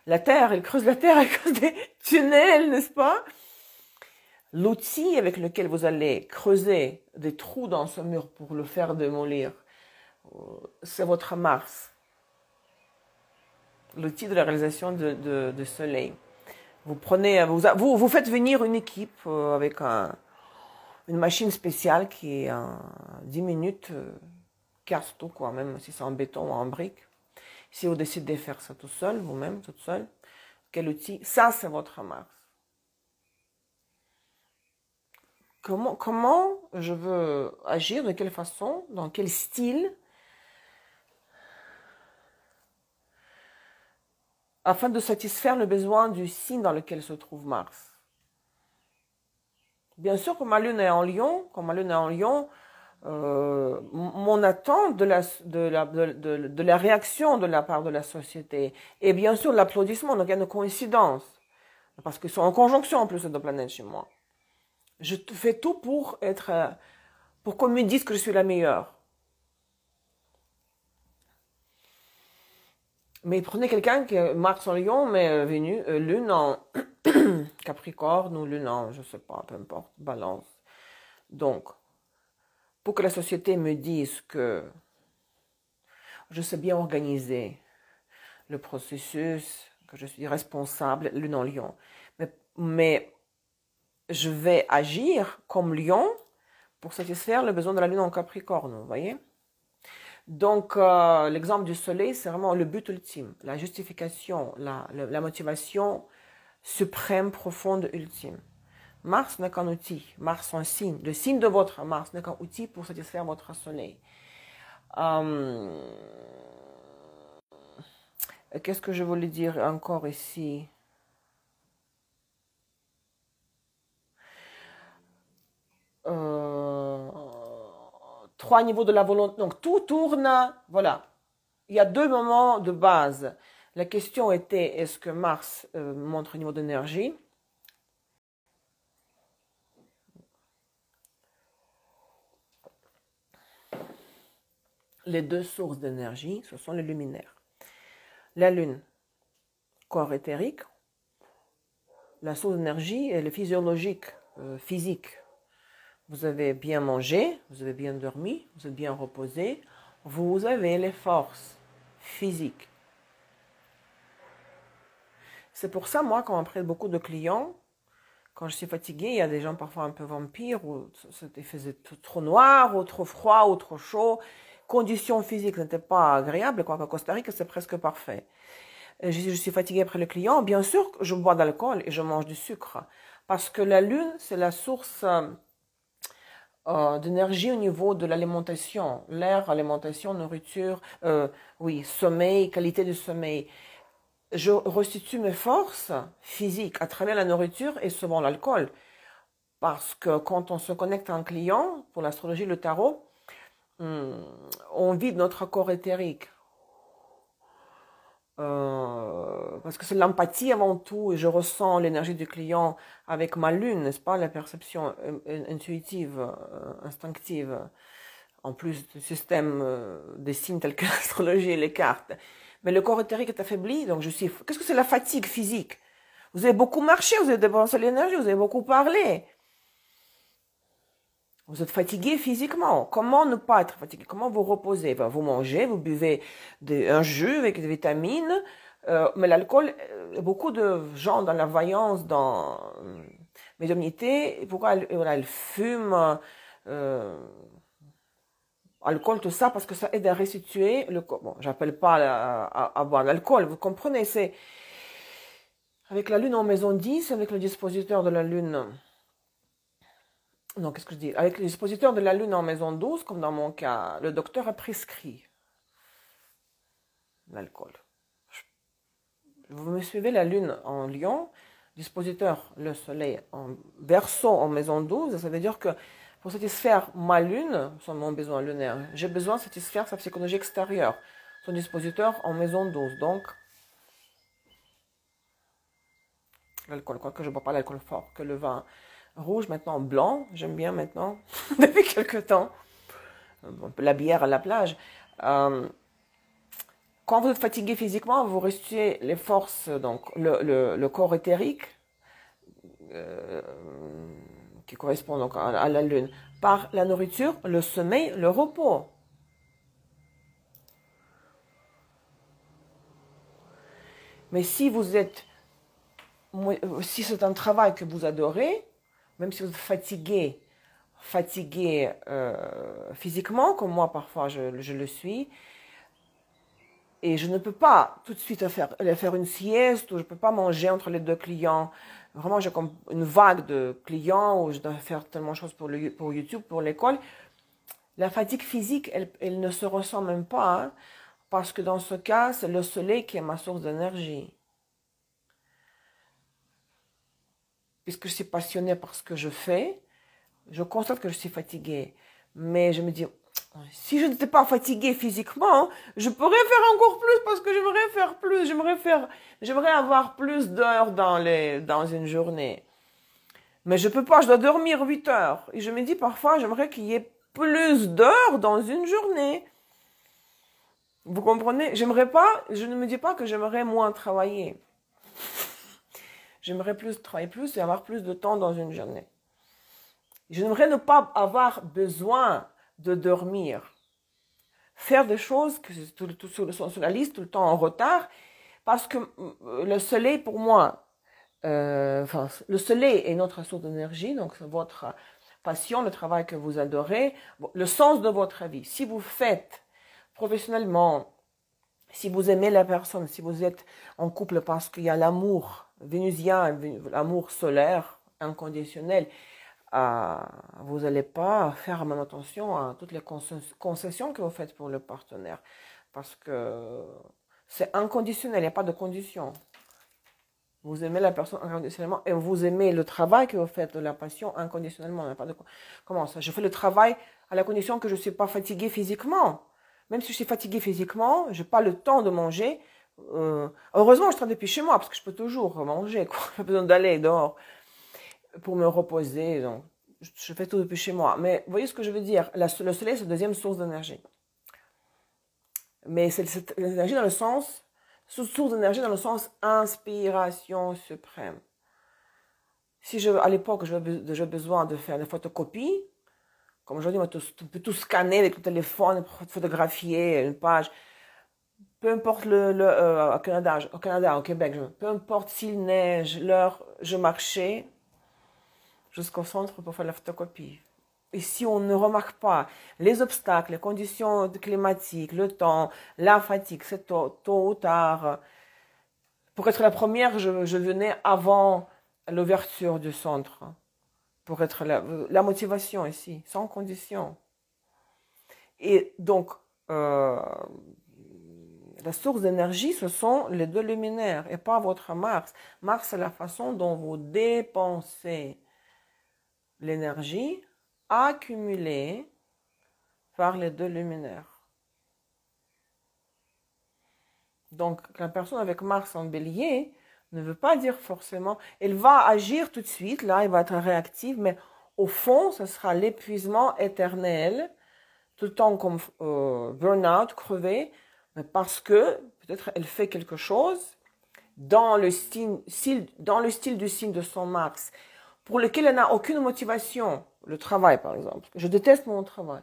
la terre, ils creusent la terre, ils creusent des tunnels, n'est-ce pas? L'outil avec lequel vous allez creuser des trous dans ce mur pour le faire démolir, c'est votre Mars. L'outil de la réalisation de soleil. Vous prenez, vous faites venir une équipe avec une machine spéciale qui est en 10 minutes casse tout, quoi, même si c'est en béton ou en brique. Si vous décidez de faire ça tout seul, vous-même, toute seule, quel outil? Ça, c'est votre Mars. Comment je veux agir, de quelle façon, dans quel style, afin de satisfaire le besoin du signe dans lequel se trouve Mars. Bien sûr, comme ma lune est en Lion, mon attente de la réaction de la part de la société, et bien sûr l'applaudissement, donc il y a une coïncidence, parce qu'ils sont en conjonction en plus ces 2 planètes chez moi. Je fais tout pour qu'on me dise que je suis la meilleure. Mais prenez quelqu'un qui est Mars en Lion, mais Lune en Capricorne ou Lune en, je sais pas, peu importe, Balance. Donc, pour que la société me dise que je sais bien organiser le processus, que je suis responsable, Lune en Lion. Mais je vais agir comme Lion pour satisfaire le besoin de la Lune en Capricorne, vous voyez? Donc, l'exemple du soleil, c'est vraiment le but ultime, la justification, la motivation suprême, profonde, ultime. Mars n'est qu'un outil, Mars un signe. Le signe de votre Mars n'est qu'un outil pour satisfaire votre soleil. Qu'est-ce que je voulais dire encore ici? Trois niveaux de la volonté. Donc tout tourne, voilà. Il y a 2 moments de base. La question était, est-ce que Mars montre un niveau d'énergie? Les 2 sources d'énergie, ce sont les luminaires. La Lune, corps éthérique. La source d'énergie, elle est physiologique, physique. Vous avez bien mangé, vous avez bien dormi, vous êtes bien reposé, vous avez les forces physiques. C'est pour ça, moi, quand on prête beaucoup de clients, quand je suis fatiguée, il y a des gens parfois un peu vampires, ou il faisait trop noir, ou trop froid, ou trop chaud. Conditions physiques n'étaient pas agréables, quoique à Costa Rica, c'est presque parfait. Je suis fatiguée après le client, bien sûr, je bois d'alcool et je mange du sucre. Parce que la Lune, c'est la source d'énergie au niveau de l'alimentation, l'air, alimentation, nourriture, oui, sommeil, qualité du sommeil. Je restitue mes forces physiques à travers la nourriture et souvent l'alcool. Parce que quand on se connecte à un client, pour l'astrologie, le tarot, on vide notre corps éthérique. Parce que c'est l'empathie avant tout, et je ressens l'énergie du client avec ma lune, n'est-ce pas, la perception intuitive, instinctive, en plus du système des signes tels que l'astrologie et les cartes. Mais le corps éthérique est affaibli, donc qu'est-ce que c'est la fatigue physique? Vous avez beaucoup marché, vous avez dépensé l'énergie, vous avez beaucoup parlé. Vous êtes fatigué physiquement. Comment ne pas être fatigué? Comment vous reposer? Ben, vous mangez, vous buvez un jus avec des vitamines, mais l'alcool, beaucoup de gens dans la voyance, dans médiumnité, pourquoi elles fument, alcool, tout ça, parce que ça aide à restituer le corps. Bon, j'appelle pas à boire l'alcool, vous comprenez, c'est avec la lune en maison 10, avec le dispositeur de la lune. Non, qu'est-ce que je dis? Avec les dispositeurs de la lune en maison 12, comme dans mon cas, le docteur a prescrit l'alcool. Vous me suivez, la lune en lion, dispositeur, le soleil en verseau en maison 12, ça veut dire que pour satisfaire ma lune, son mon besoin lunaire, j'ai besoin de satisfaire sa psychologie extérieure, son dispositeur en maison 12. Donc, l'alcool, quoique je ne bois pas l'alcool fort, que le vin rouge, maintenant blanc, j'aime bien maintenant, depuis quelque temps, la bière à la plage. Quand vous êtes fatigué physiquement, vous restituez les forces, donc le corps éthérique, qui correspond donc à la lune, par la nourriture, le sommeil, le repos. Mais si vous êtes, si c'est un travail que vous adorez, même si vous êtes fatigué physiquement, comme moi parfois je le suis, et je ne peux pas tout de suite faire une sieste, ou je ne peux pas manger entre les deux clients. Vraiment, j'ai comme une vague de clients où je dois faire tellement de choses pour YouTube, pour l'école. La fatigue physique, elle ne se ressent même pas, hein, parce que dans ce cas, c'est le soleil qui est ma source d'énergie. Puisque je suis passionnée par ce que je fais, je constate que je suis fatiguée. Mais je me dis, si je n'étais pas fatiguée physiquement, je pourrais faire encore plus parce que j'aimerais faire plus. J'aimerais avoir plus d'heures dans une journée. Mais je peux pas, je dois dormir 8 heures. Et je me dis parfois, j'aimerais qu'il y ait plus d'heures dans une journée. Vous comprenez? Je ne me dis pas que j'aimerais moins travailler. J'aimerais plus travailler plus et avoir plus de temps dans une journée. J'aimerais ne pas avoir besoin de dormir. Faire des choses que tout sur la liste, tout le temps en retard, parce que le soleil pour moi, le soleil est notre source d'énergie, donc c'est votre passion, le travail que vous adorez, le sens de votre vie. Si vous faites professionnellement, si vous aimez la personne, si vous êtes en couple parce qu'il y a l'amour vénusien, l'amour solaire, inconditionnel, vous n'allez pas faire même attention à toutes les concessions que vous faites pour le partenaire. Parce que c'est inconditionnel, il n'y a pas de condition. Vous aimez la personne inconditionnellement et vous aimez le travail que vous faites de la passion inconditionnellement. Il n'y a pas de... Comment ça? Je fais le travail à la condition que je ne suis pas fatiguée physiquement. Même si je suis fatiguée physiquement, je n'ai pas le temps de manger. Heureusement, je travaille depuis chez moi parce que je peux toujours manger. Je n'ai pas besoin d'aller dehors pour me reposer. Donc, je fais tout depuis chez moi. Mais vous voyez ce que je veux dire? Le soleil, c'est la deuxième source d'énergie. Mais c'est cette énergie dans le sens, source d'énergie dans le sens inspiration suprême. Si à l'époque, j'ai besoin de faire des photocopies, comme aujourd'hui, on peut tout scanner avec le téléphone, photographier une page. Peu importe au Canada, au Québec, peu importe s'il neige, l'heure, je marchais jusqu'au centre pour faire la photocopie. Et si on ne remarque pas les obstacles, les conditions climatiques, le temps, la fatigue, c'est tôt ou tard. Pour être la première, je venais avant l'ouverture du centre. Pour être la motivation ici, sans condition. Et donc, la source d'énergie, ce sont les deux luminaires et pas votre Mars. Mars, c'est la façon dont vous dépensez l'énergie accumulée par les deux luminaires. Donc, la personne avec Mars en bélier ne veut pas dire forcément... Elle va agir tout de suite, là, elle va être réactive, mais au fond, ce sera l'épuisement éternel, tout le temps comme burn-out, crevé, mais parce que peut-être elle fait quelque chose dans le style du signe de son Mars, pour lequel elle n'a aucune motivation. le travail par exemple. Je déteste mon travail.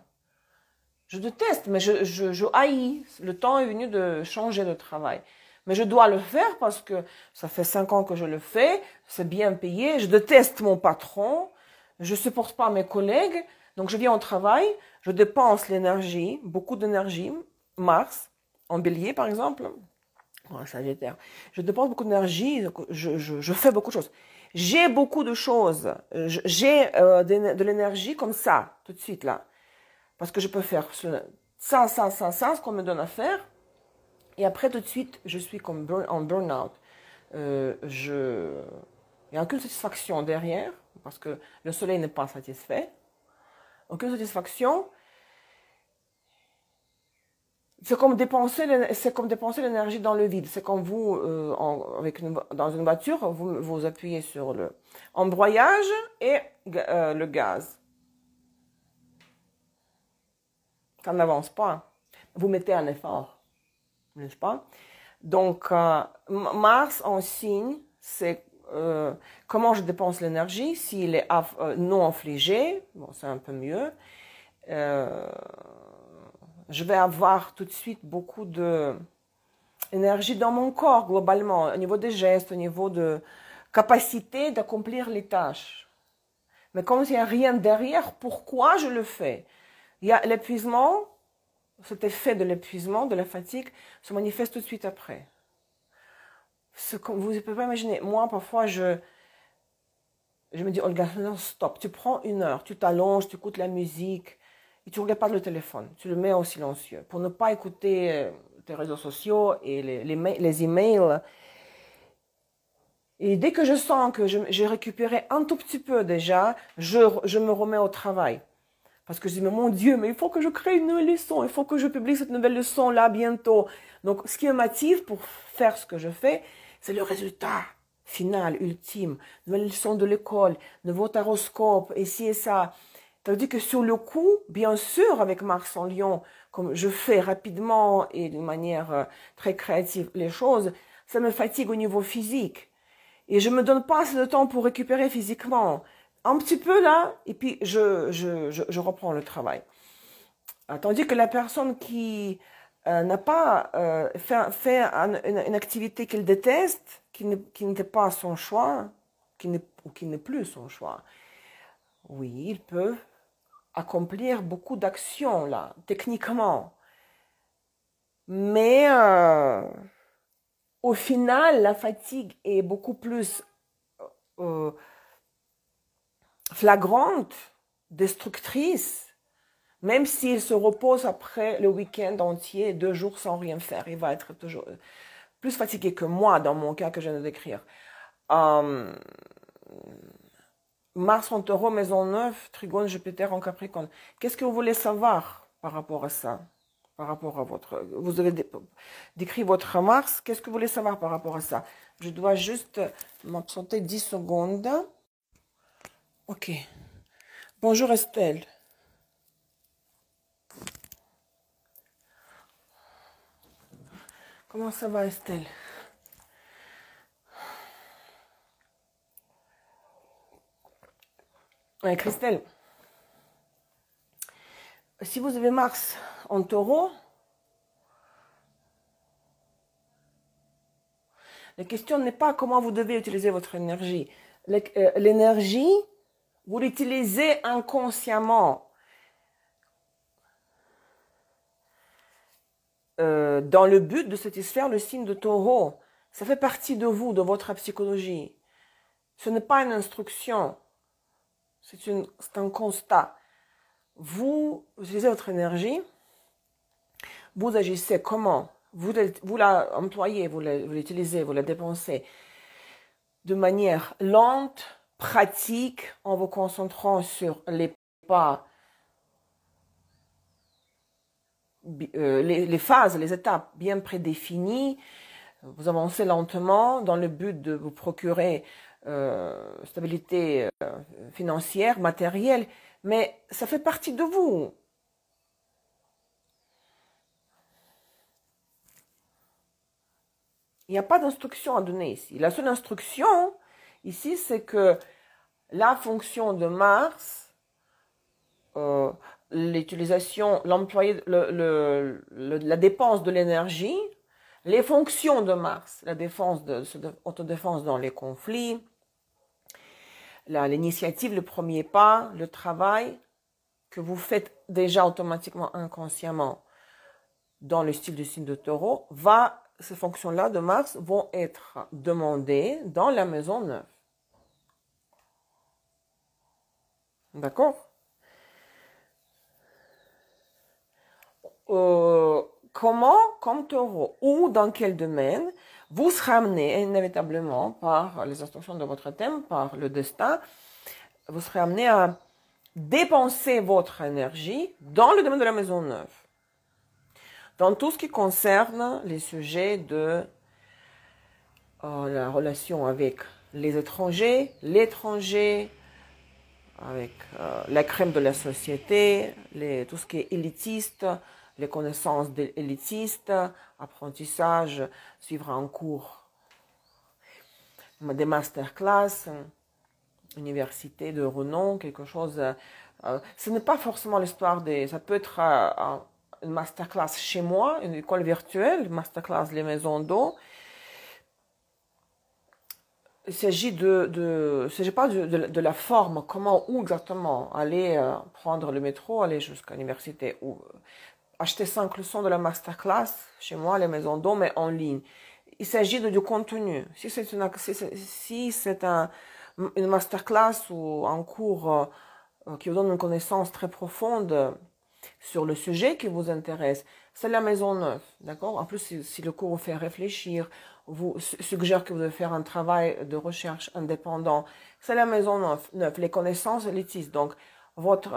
Je déteste, mais je haïs. Le temps est venu de changer de travail. Mais je dois le faire parce que ça fait 5 ans que je le fais, c'est bien payé. Je déteste mon patron, je supporte pas mes collègues. Donc je viens au travail, je dépense l'énergie, beaucoup d'énergie, Mars, en bélier par exemple, en Sagittaire. Je dépense beaucoup d'énergie, je fais beaucoup de choses. J'ai beaucoup de choses, j'ai de l'énergie comme ça, tout de suite là. Parce que je peux faire ça, ce qu'on me donne à faire. Et après, tout de suite, je suis comme en burn-out. Il n'y a aucune satisfaction derrière, parce que le soleil n'est pas satisfait. Aucune satisfaction. C'est comme dépenser l'énergie dans le vide. C'est comme vous, dans une voiture, vous appuyez sur le embrayage et le gaz. Ça n'avance pas. Vous mettez un effort, n'est-ce pas? Donc, Mars en signe, c'est comment je dépense l'énergie. S'il est non infligé, bon, c'est un peu mieux. Je vais avoir tout de suite beaucoup d'énergie dans mon corps, globalement, au niveau des gestes, au niveau de capacité d'accomplir les tâches. Mais comme il n'y a rien derrière, pourquoi je le fais? Il y a l'épuisement, cet effet de l'épuisement, de la fatigue, se manifeste tout de suite après. Vous ne pouvez pas imaginer. Moi, parfois, je me dis, Olga, non, stop. Tu prends 1 heure, tu t'allonges, tu écoutes la musique et tu ne regardes pas le téléphone. Tu le mets au silencieux pour ne pas écouter tes réseaux sociaux et les emails. Et dès que je sens que j'ai récupéré un tout petit peu déjà, je me remets au travail. Parce que je dis, mais mon Dieu, mais il faut que je crée une nouvelle leçon, il faut que je publie cette nouvelle leçon là bientôt. Donc, ce qui me motive pour faire ce que je fais, c'est le résultat final, ultime. Nouvelle leçon de l'école, nouveau taroscope, ici et ça. Tandis que sur le coup, bien sûr, avec Mars en Lion, comme je fais rapidement et d'une manière très créative les choses, ça me fatigue au niveau physique. Et je me donne pas assez de temps pour récupérer physiquement. Un petit peu là, et puis je reprends le travail. Tandis que la personne qui n'a pas fait une activité qu'il déteste, qui n'était pas son choix, qui n'est plus son choix, oui, il peut accomplir beaucoup d'actions là, techniquement. Mais au final, la fatigue est beaucoup plus flagrante, destructrice, même s'il se repose après le week-end entier, 2 jours sans rien faire, il va être toujours plus fatigué que moi dans mon cas que je viens de décrire. Mars en Taureau, maison 9, Trigone, Jupiter en Capricorne. Qu'est-ce que vous voulez savoir par rapport à ça? Par rapport à vous avez décrit votre Mars, qu'est-ce que vous voulez savoir par rapport à ça? Je dois juste m'absenter 10 secondes. Ok. Bonjour Estelle. Comment ça va Estelle? Christelle, si vous avez Mars en Taureau, la question n'est pas comment vous devez utiliser votre énergie. L'énergie, vous l'utilisez inconsciemment. Dans le but de satisfaire le signe de Taureau. Ça fait partie de vous, de votre psychologie. Ce n'est pas une instruction. C'est un constat. Vous utilisez votre énergie. Vous agissez comment? Vous la employez, vous l'utilisez, vous la dépensez de manière lente, pratique, en vous concentrant sur les pas, les phases, les étapes bien prédéfinies. Vous avancez lentement dans le but de vous procurer stabilité financière, matérielle, mais ça fait partie de vous. Il n'y a pas d'instruction à donner ici. La seule instruction ici, c'est que la fonction de Mars euh, l'utilisation, l'employé, la dépense de l'énergie, les fonctions de Mars, la défense autodéfense dans les conflits, l'initiative, le premier pas, le travail que vous faites déjà automatiquement inconsciemment dans le style du signe de Taureau, ces fonctions-là de Mars vont être demandées dans la maison 9. D'accord? Comment, comme Taureau, ou dans quel domaine, vous serez amené inévitablement par les instructions de votre thème, par le destin, vous serez amené à dépenser votre énergie dans le domaine de la maison 9. Dans tout ce qui concerne les sujets de la relation avec les étrangers, l'étranger, avec la crème de la société, tout ce qui est élitiste, les connaissances élitistes, apprentissage, suivre un cours, des masterclass, université de renom, quelque chose. Ce n'est pas forcément l'histoire des... Ça peut être une masterclass chez moi, une école virtuelle, masterclass les maisons d'eau. Il s'agit pas de la forme, comment, où exactement aller prendre le métro, aller jusqu'à l'université ou acheter 5 leçons de la masterclass chez moi, les maisons d'eau, mais en ligne. Il s'agit du contenu. Si c'est une masterclass ou un cours qui vous donne une connaissance très profonde sur le sujet qui vous intéresse, c'est la maison 9, d'accord? En plus, si le cours vous fait réfléchir, vous suggère que vous devez faire un travail de recherche indépendant, c'est la maison 9, les connaissances élitistes. Donc,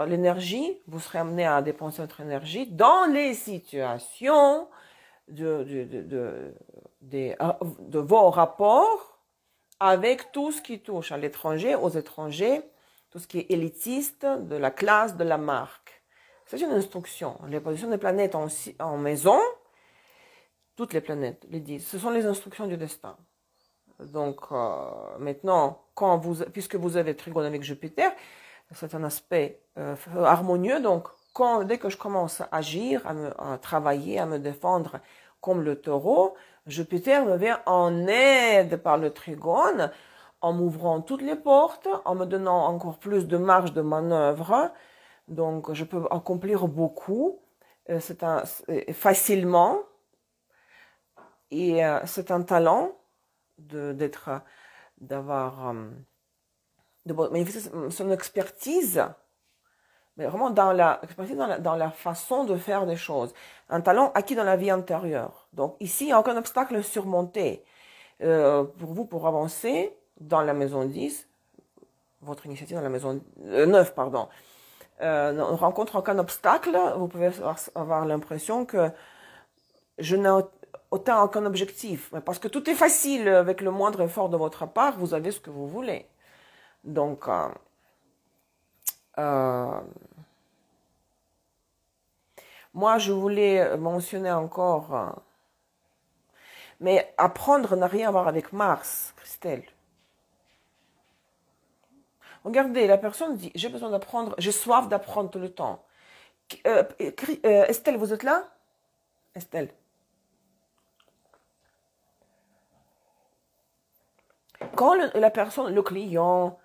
l'énergie, vous serez amené à dépenser votre énergie dans les situations de vos rapports avec tout ce qui touche à l'étranger, aux étrangers, tout ce qui est élitiste, de la classe, de la marque. C'est une instruction. Les positions des planètes en maison, toutes les planètes, les 10, ce sont les instructions du destin. Donc, maintenant, puisque vous avez trigone avec Jupiter, c'est un aspect harmonieux. Donc, dès que je commence à agir, à travailler, à me défendre comme le taureau, Jupiter me vient en aide par le trigone, en m'ouvrant toutes les portes, en me donnant encore plus de marge de manœuvre. Donc, je peux accomplir beaucoup facilement. Et c'est un talent de manifester son expertise, mais vraiment dans la façon de faire des choses. Un talent acquis dans la vie antérieure. Donc ici, il n'y a aucun obstacle surmonté pour vous pour avancer dans la maison 10, votre initiative dans la maison 9, pardon. On rencontre aucun obstacle, vous pouvez avoir l'impression que je n'ai aucun objectif, parce que tout est facile avec le moindre effort de votre part, vous avez ce que vous voulez. Donc, moi, je voulais mentionner encore, mais apprendre n'a rien à voir avec Mars, Christelle. Regardez, la personne dit, j'ai besoin d'apprendre, j'ai soif d'apprendre tout le temps. Estelle, vous êtes là? Estelle. Quand la personne, le client,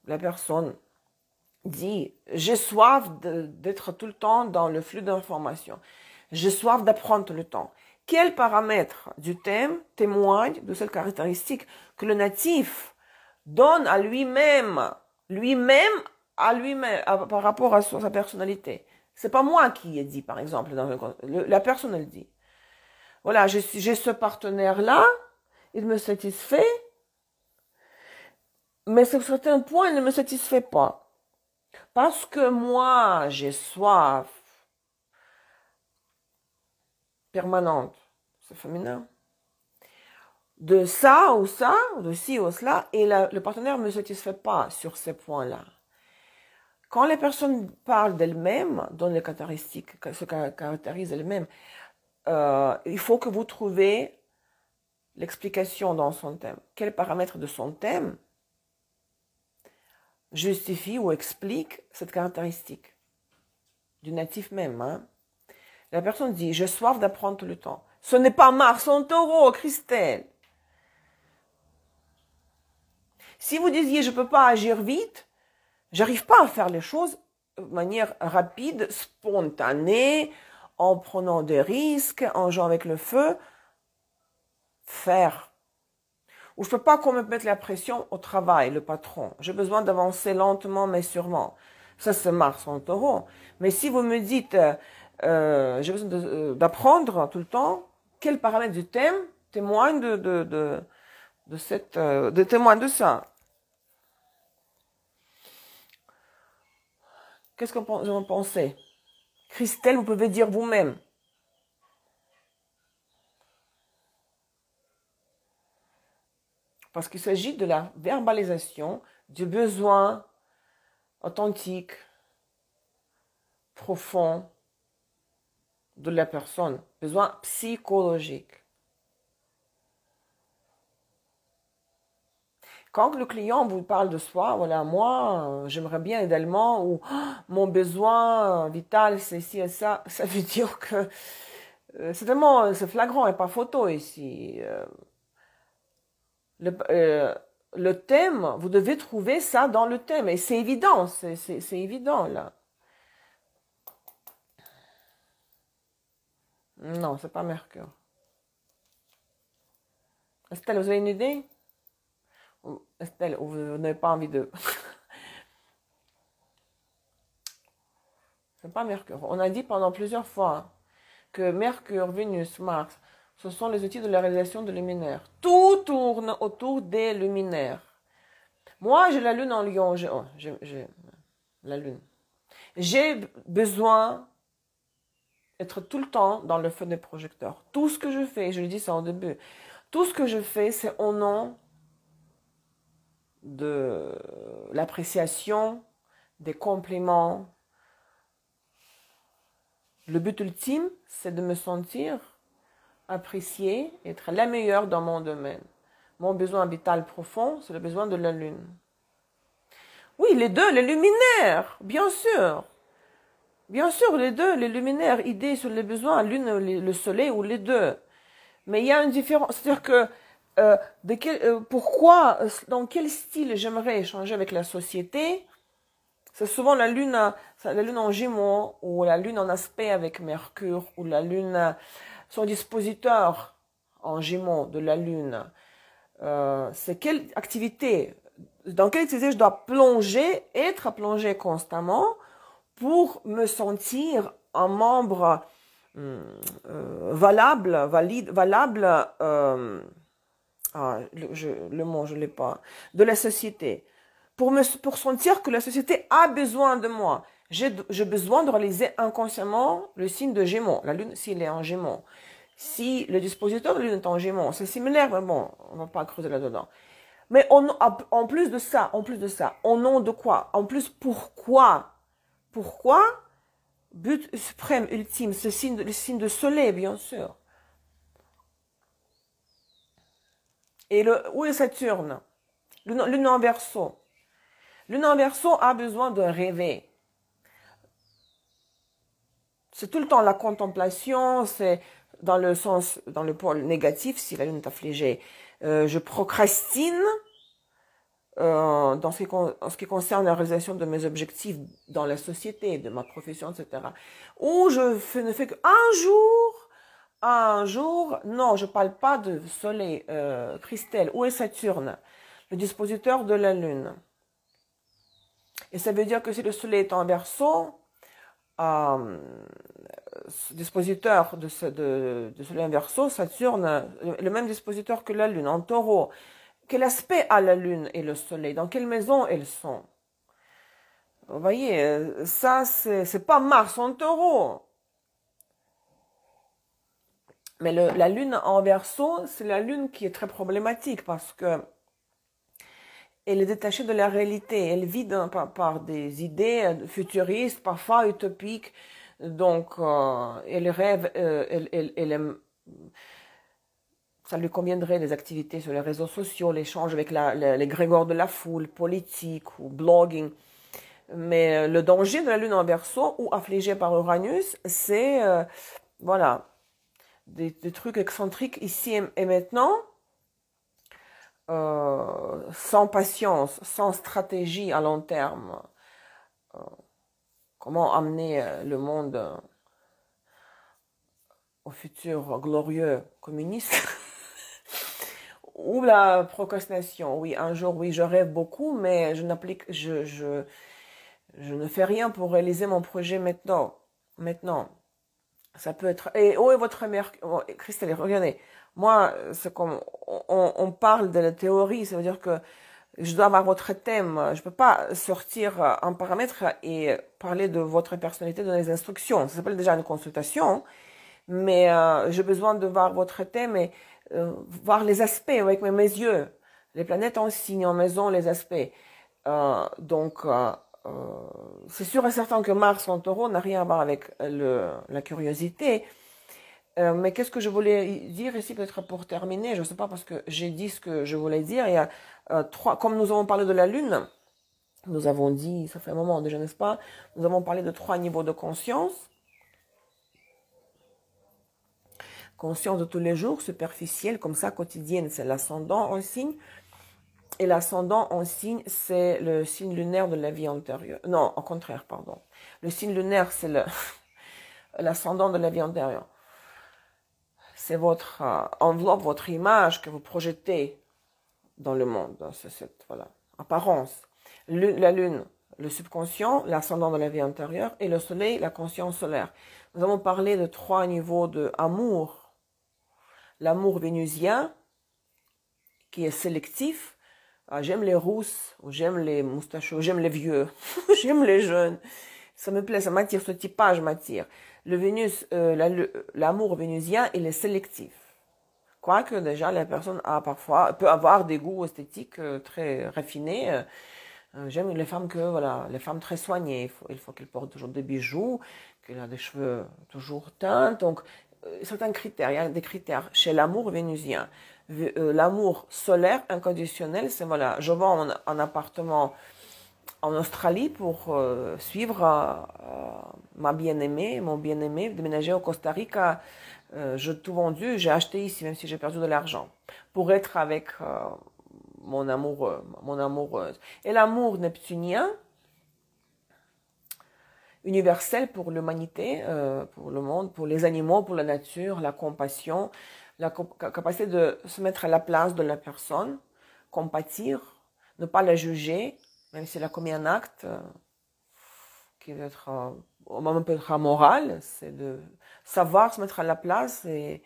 la personne dit « J'ai soif d'être tout le temps dans le flux d'informations. J'ai soif d'apprendre tout le temps. » Quel paramètre du thème témoigne de cette caractéristique que le natif donne à lui-même par rapport à sa personnalité? C'est pas moi qui ai dit, par exemple, la personne elle dit. Voilà, j'ai ce partenaire-là, il me satisfait, mais sur certains points, il ne me satisfait pas. Parce que moi, j'ai soif permanente, c'est féminin, de ça ou ça, de ci ou cela, et le partenaire ne me satisfait pas sur ces points-là. Quand les personnes parlent d'elles-mêmes, donnent les caractéristiques, se caractérisent elles-mêmes, il faut que vous trouviez l'explication dans son thème. Quel paramètre de son thème justifie ou explique cette caractéristique? du natif même. Hein. La personne dit, j'ai soif d'apprendre tout le temps. Ce n'est pas Mars en taureau, Christelle. Si vous disiez, je ne peux pas agir vite, j'arrive pas à faire les choses de manière rapide, spontanée, en prenant des risques, en jouant avec le feu. Faire. Ou je peux pas qu'on me mette la pression au travail, le patron. J'ai besoin d'avancer lentement mais sûrement. Ça, c'est Mars en taureau. Mais si vous me dites, j'ai besoin d'apprendre tout le temps, quel paramètre du thème témoigne témoigne de ça? Qu'est-ce que vous en pensez? Christelle, vous pouvez dire vous-même. Parce qu'il s'agit de la verbalisation du besoin authentique, profond de la personne, besoin psychologique. Quand le client vous parle de soi, voilà, moi, j'aimerais bien idéalement, ou mon besoin vital, c'est ci et ça veut dire que c'est tellement, c'est flagrant et pas photo ici. Le thème, vous devez trouver ça dans le thème. Et c'est évident, c'est évident là. Non, c'est pas Mercure. Estelle, vous avez une idée? Estelle, vous n'avez pas envie de... c'est pas Mercure. On a dit pendant plusieurs fois que Mercure, Vénus, Mars, ce sont les outils de la réalisation de luminaires. Tout tourne autour des luminaires. Moi, j'ai la lune en lion. J'ai la lune. J'ai besoin d'être tout le temps dans le feu des projecteurs. Tout ce que je fais, je le dis ça en début, tout ce que je fais, c'est au nom de l'appréciation, des compliments. Le but ultime, c'est de me sentir appréciée, être la meilleure dans mon domaine. Mon besoin vital profond, c'est le besoin de la lune. Oui, les deux, les luminaires, bien sûr. Bien sûr, les deux, les luminaires, idées sur les besoins, lune, le soleil ou les deux. Mais il y a une différence. C'est-à-dire que pourquoi, dans quel style j'aimerais échanger avec la société? C'est souvent la lune en Gémeaux ou la lune en aspect avec Mercure ou la lune, son dispositeur en Gémeaux de la lune. C'est quelle activité, dans quelle activité je dois plonger, être plongé constamment pour me sentir un membre valable, le mot je l'ai pas, de la société, pour sentir que la société a besoin de moi. J'ai besoin de réaliser inconsciemment le signe de Gémeaux, la lune s'il est en Gémeaux. Si le dispositeur de lune est en Gémeaux, c'est similaire, mais bon, on va pas creuser là-dedans. Mais en plus de ça, au nom de quoi? En plus, pourquoi? Pourquoi? But suprême, ultime, le signe de soleil, bien sûr. Et où est Saturne? Lune en Verseau. Lune en Verseau a besoin de rêver. C'est tout le temps la contemplation, c'est dans le pôle négatif, si la lune est affligée. Je procrastine en ce qui concerne la réalisation de mes objectifs dans la société, de ma profession, etc. Ou ne fais un jour, non, je parle pas de soleil, Christelle, où est Saturne, le dispositeur de la lune. Et ça veut dire que si le soleil est en Verseau, dispositeur de soleil en Verseau, Saturne, le même dispositeur que la lune, en Taureau. Quel aspect a la lune et le soleil? Dans quelle maison elles sont? Vous voyez, ça, c'est pas Mars en Taureau. Mais la lune en Verseau, c'est la lune qui est très problématique parce que elle est détachée de la réalité. Elle vit par des idées futuristes, parfois utopiques. Donc, elle rêve, elle aime... Ça lui conviendrait des activités sur les réseaux sociaux, l'échange avec les grégores de la foule, politique ou blogging. Mais le danger de la Lune en Verseau ou affligée par Uranus, c'est voilà, des trucs excentriques ici et maintenant, sans patience, sans stratégie à long terme. Comment amener le monde au futur glorieux communiste? Ou la procrastination. Oui, un jour, oui, je rêve beaucoup, mais je ne fais rien pour réaliser mon projet maintenant. Maintenant. Ça peut être... Et où est votre mère? Christelle, regardez. Moi, c'est comme... On parle de la théorie, ça veut dire que je dois avoir votre thème. Je peux pas sortir un paramètre et parler de votre personnalité dans les instructions. Ça s'appelle déjà une consultation, mais j'ai besoin de voir votre thème et voir les aspects avec mes yeux. Les planètes en signe, en maison, les aspects. Donc, c'est sûr et certain que Mars en taureau n'a rien à voir avec la curiosité. Mais qu'est-ce que je voulais dire ici, peut-être pour terminer, je ne sais pas, parce que j'ai dit ce que je voulais dire. Il y a comme nous avons parlé de la Lune, nous avons dit, ça fait un moment déjà, n'est-ce pas? Nous avons parlé de 3 niveaux de conscience. Conscience de tous les jours, superficielle, comme ça, quotidienne, c'est l'ascendant en signe. Et l'ascendant en signe, c'est le signe lunaire de la vie antérieure. Non, au contraire, pardon. Le signe lunaire, c'est l'ascendant de la vie antérieure. C'est votre enveloppe, votre image que vous projetez dans le monde. C'est cette voilà, apparence. La lune, le subconscient, l'ascendant de la vie antérieure, et le soleil, la conscience solaire. Nous avons parlé de 3 niveaux d'amour. L'amour vénusien, qui est sélectif. J'aime les rousses, ou j'aime les moustachos, j'aime les vieux, j'aime les jeunes. Ça me plaît, ça m'attire, ce typage m'attire. Le Vénus, l'amour vénusien, il est sélectif. Quoique déjà, la personne peut avoir des goûts esthétiques très raffinés. J'aime les femmes les femmes très soignées. Il faut qu'elles portent toujours des bijoux, qu'elles aient des cheveux toujours teints. Donc, certains critères, il y a des critères chez l'amour vénusien. L'amour solaire inconditionnel, c'est voilà, je vends un appartement en Australie pour suivre ma bien-aimée, mon bien-aimé, déménager au Costa Rica. J'ai tout vendu, j'ai acheté ici, même si j'ai perdu de l'argent, pour être avec mon amoureux, mon amoureuse. Et l'amour neptunien, universel pour l'humanité, pour le monde, pour les animaux, pour la nature, la compassion, la capacité de se mettre à la place de la personne, compatir, ne pas la juger, même si elle a commis un acte qui peut être, même peut être amoral, c'est de savoir se mettre à la place et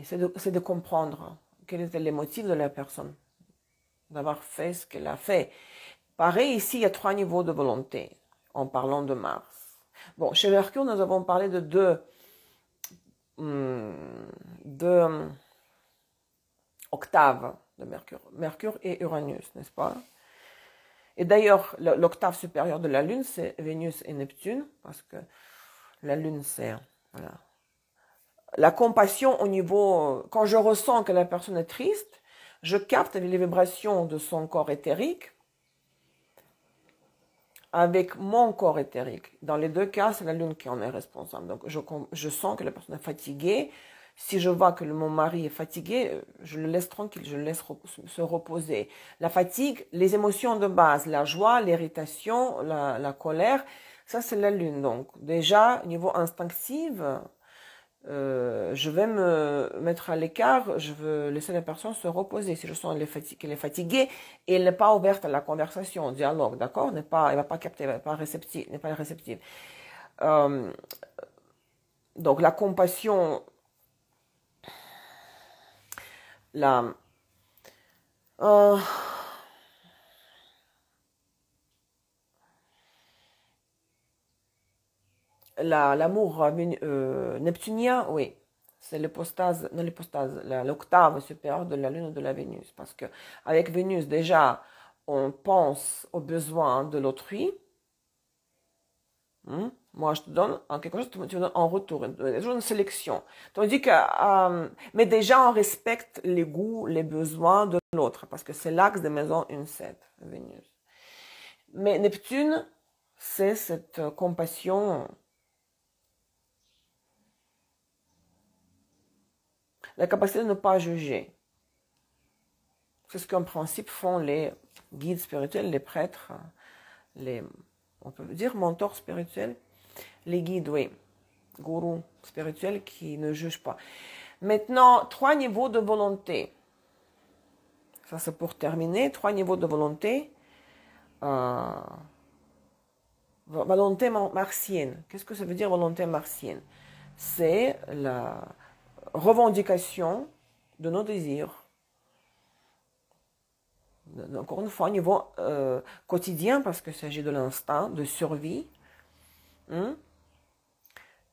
c'est de comprendre quels étaient les motifs de la personne, d'avoir fait ce qu'elle a fait. Pareil, ici, il y a 3 niveaux de volonté, en parlant de Mars. Bon, chez Mercure, nous avons parlé de deux octaves de Mercure. Mercure et Uranus, n'est-ce pas? Et d'ailleurs, l'octave supérieure de la Lune, c'est Vénus et Neptune, parce que la Lune, c'est voilà, la compassion au niveau... Quand je ressens que la personne est triste, je capte les vibrations de son corps éthérique avec mon corps éthérique. Dans les 2 cas, c'est la Lune qui en est responsable. Donc, je sens que la personne est fatiguée. Si je vois que mon mari est fatigué, je le laisse tranquille, je le laisse se reposer. La fatigue, les émotions de base, la joie, l'irritation, la colère, ça c'est la Lune. Donc, déjà, niveau instinctif, je vais me mettre à l'écart, je veux laisser la personne se reposer. Si je sens qu'elle est fatiguée et elle n'est pas ouverte à la conversation, au dialogue, d'accord, elle va pas capter, elle n'est pas réceptive. Donc la compassion, l'amour neptunien, oui, c'est l'hypostase, non l'hypostase, l'octave supérieure de la Lune et de la Vénus. Parce que avec Vénus, déjà, on pense aux besoins de l'autrui. Moi, je te donne quelque chose, tu me donnes en retour, une sélection. Tandis que, mais déjà, on respecte les goûts, les besoins de l'autre, parce que c'est l'axe de maison 1-7, Vénus. Mais Neptune, c'est cette compassion, la capacité de ne pas juger. C'est ce qu'en principe font les guides spirituels, les prêtres, on peut dire mentors spirituels, les guides, oui, gourous spirituels qui ne jugent pas. Maintenant, 3 niveaux de volonté. Ça, c'est pour terminer. 3 niveaux de volonté. Volonté martienne. Qu'est-ce que ça veut dire, volonté martienne? C'est la revendication de nos désirs. Encore une fois, au niveau quotidien, parce qu'il s'agit de l'instinct, de survie.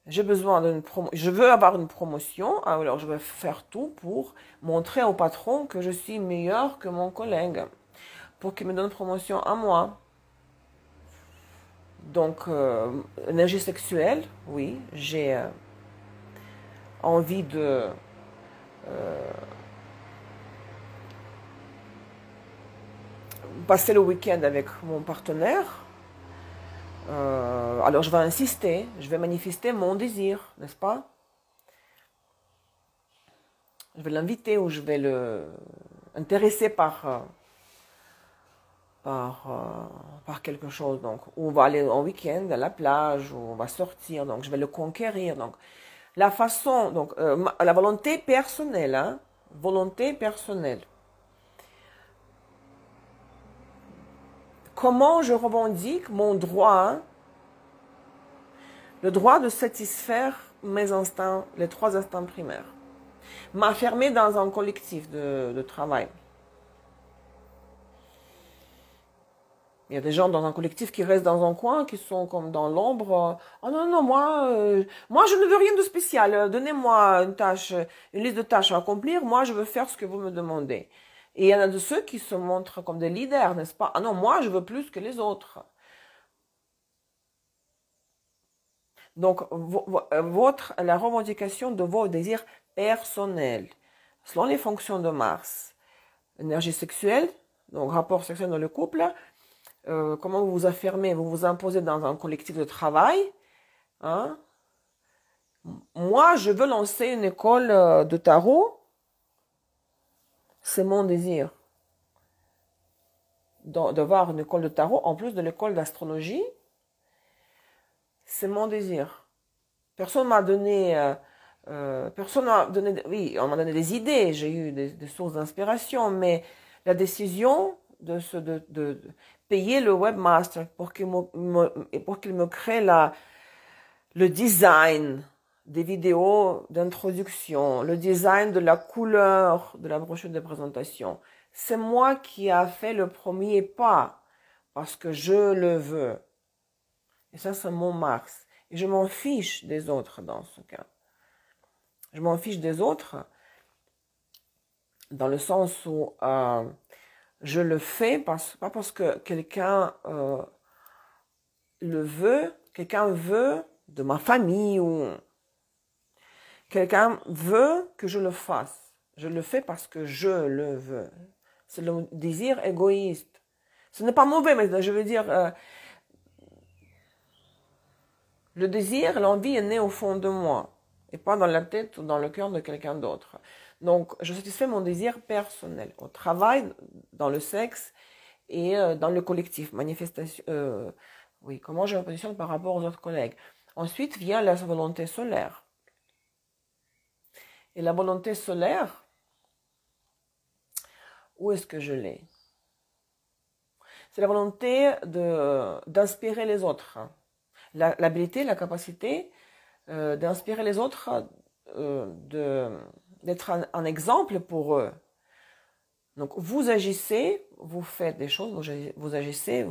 Je veux avoir une promotion, alors je vais faire tout pour montrer au patron que je suis meilleur que mon collègue, pour qu'il me donne une promotion à moi. Donc, énergie sexuelle, oui, j'ai envie de passer le week-end avec mon partenaire. Alors je vais insister, je vais manifester mon désir, n'est-ce pas? Je vais l'inviter ou je vais le intéresser par quelque chose. Donc, on va aller en week-end à la plage, ou on va sortir, donc je vais le conquérir. Donc, la façon, donc la volonté personnelle, hein, volonté personnelle. Comment je revendique mon droit, hein, le droit de satisfaire mes instincts, les 3 instincts primaires. M'affirmer dans un collectif de travail. Il y a des gens dans un collectif qui restent dans un coin, qui sont comme dans l'ombre. Oh non, non, moi, je ne veux rien de spécial. Donnez-moi une liste de tâches à accomplir. Moi, je veux faire ce que vous me demandez. Et il y en a de ceux qui se montrent comme des leaders, n'est-ce pas? Ah non, moi, je veux plus que les autres. Donc, la revendication de vos désirs personnels, selon les fonctions de Mars, énergie sexuelle, donc rapport sexuel dans le couple, comment vous vous affirmez, vous vous imposez dans un collectif de travail. Hein? Moi, je veux lancer une école de tarot, c'est mon désir. D'avoir une école de tarot en plus de l'école d'astrologie, c'est mon désir. Personne m'a donné, oui, on m'a donné des idées, j'ai eu des sources d'inspiration, mais la décision de payer le webmaster pour qu'il me crée le design des vidéos d'introduction, le design de la couleur de la brochure de présentation, c'est moi qui a fait le premier pas parce que je le veux. Et ça, c'est mon Mars. Et je m'en fiche des autres dans ce cas. Je m'en fiche des autres dans le sens où je le fais pas parce que quelqu'un le veut, quelqu'un veut de ma famille ou quelqu'un veut que je le fasse. Je le fais parce que je le veux. C'est le désir égoïste. Ce n'est pas mauvais, mais je veux dire, le désir, l'envie est née au fond de moi et pas dans la tête ou dans le cœur de quelqu'un d'autre. Donc, je satisfais mon désir personnel au travail, dans le sexe et dans le collectif. Manifestation, oui, comment je me positionne par rapport aux autres collègues. Ensuite vient la volonté solaire. Et la volonté solaire, où est-ce que je l'ai? C'est la volonté d'inspirer les autres. L'habilité, la capacité d'inspirer les autres, d'être un exemple pour eux. Donc, vous agissez, vous faites des choses, vous agissez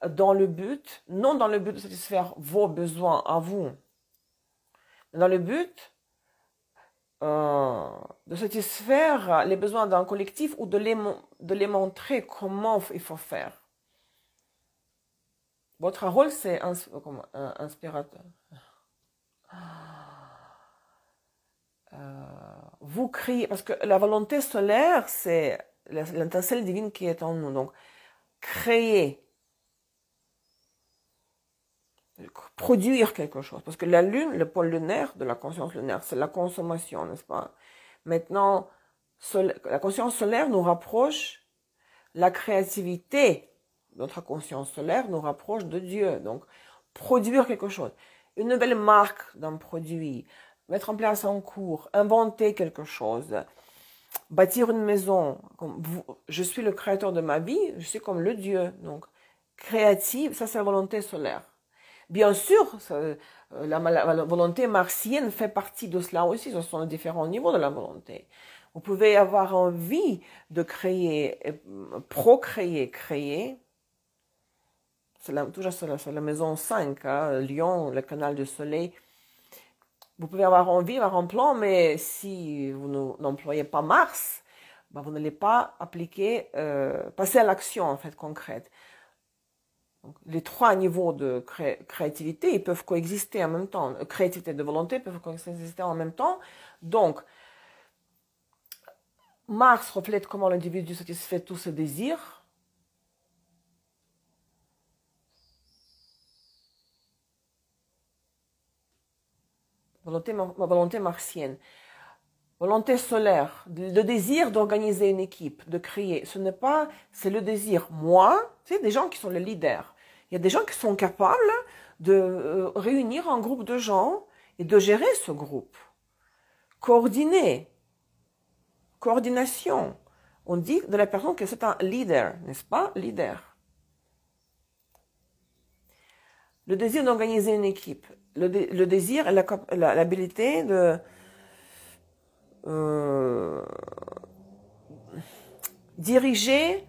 dans le but, non dans le but de satisfaire vos besoins à vous, mais dans le but de satisfaire les besoins d'un collectif ou de les montrer comment il faut faire. Votre rôle, c'est inspirateur. Vous criez, parce que la volonté solaire, c'est l'intincelle divine qui est en nous. Donc, créer. produire quelque chose. Parce que la Lune, le pôle lunaire de la conscience lunaire, c'est la consommation, n'est-ce pas? Maintenant, la conscience solaire nous rapproche, la créativité, notre conscience solaire nous rapproche de Dieu. Donc, produire quelque chose. Une nouvelle marque d'un produit, mettre en place un cours, inventer quelque chose, bâtir une maison. Je suis le créateur de ma vie, je suis comme le Dieu. Donc, créative, ça c'est la volonté solaire. Bien sûr, la volonté martienne fait partie de cela aussi. Ce sont différents niveaux de la volonté. Vous pouvez avoir envie de créer, procréer, créer. C'est toujours sur la maison 5, hein, Lyon, le canal du soleil. Vous pouvez avoir envie, avoir un plan, mais si vous n'employez pas Mars, ben vous n'allez pas appliquer, passer à l'action en fait concrète. Donc, les trois niveaux de créativité, ils peuvent coexister en même temps. Créativité de volonté peuvent coexister en même temps. Donc, Mars reflète comment l'individu satisfait tous ses désirs. Volonté martienne. Volonté solaire, le désir d'organiser une équipe, de créer. Ce n'est pas, c'est le désir. Moi, c'est des gens qui sont les leaders. Il y a des gens qui sont capables de réunir un groupe de gens et de gérer ce groupe. Coordonner. Coordination. On dit de la personne que c'est un leader, n'est-ce pas? Leader. Le désir d'organiser une équipe. Le désir et l'habilité de diriger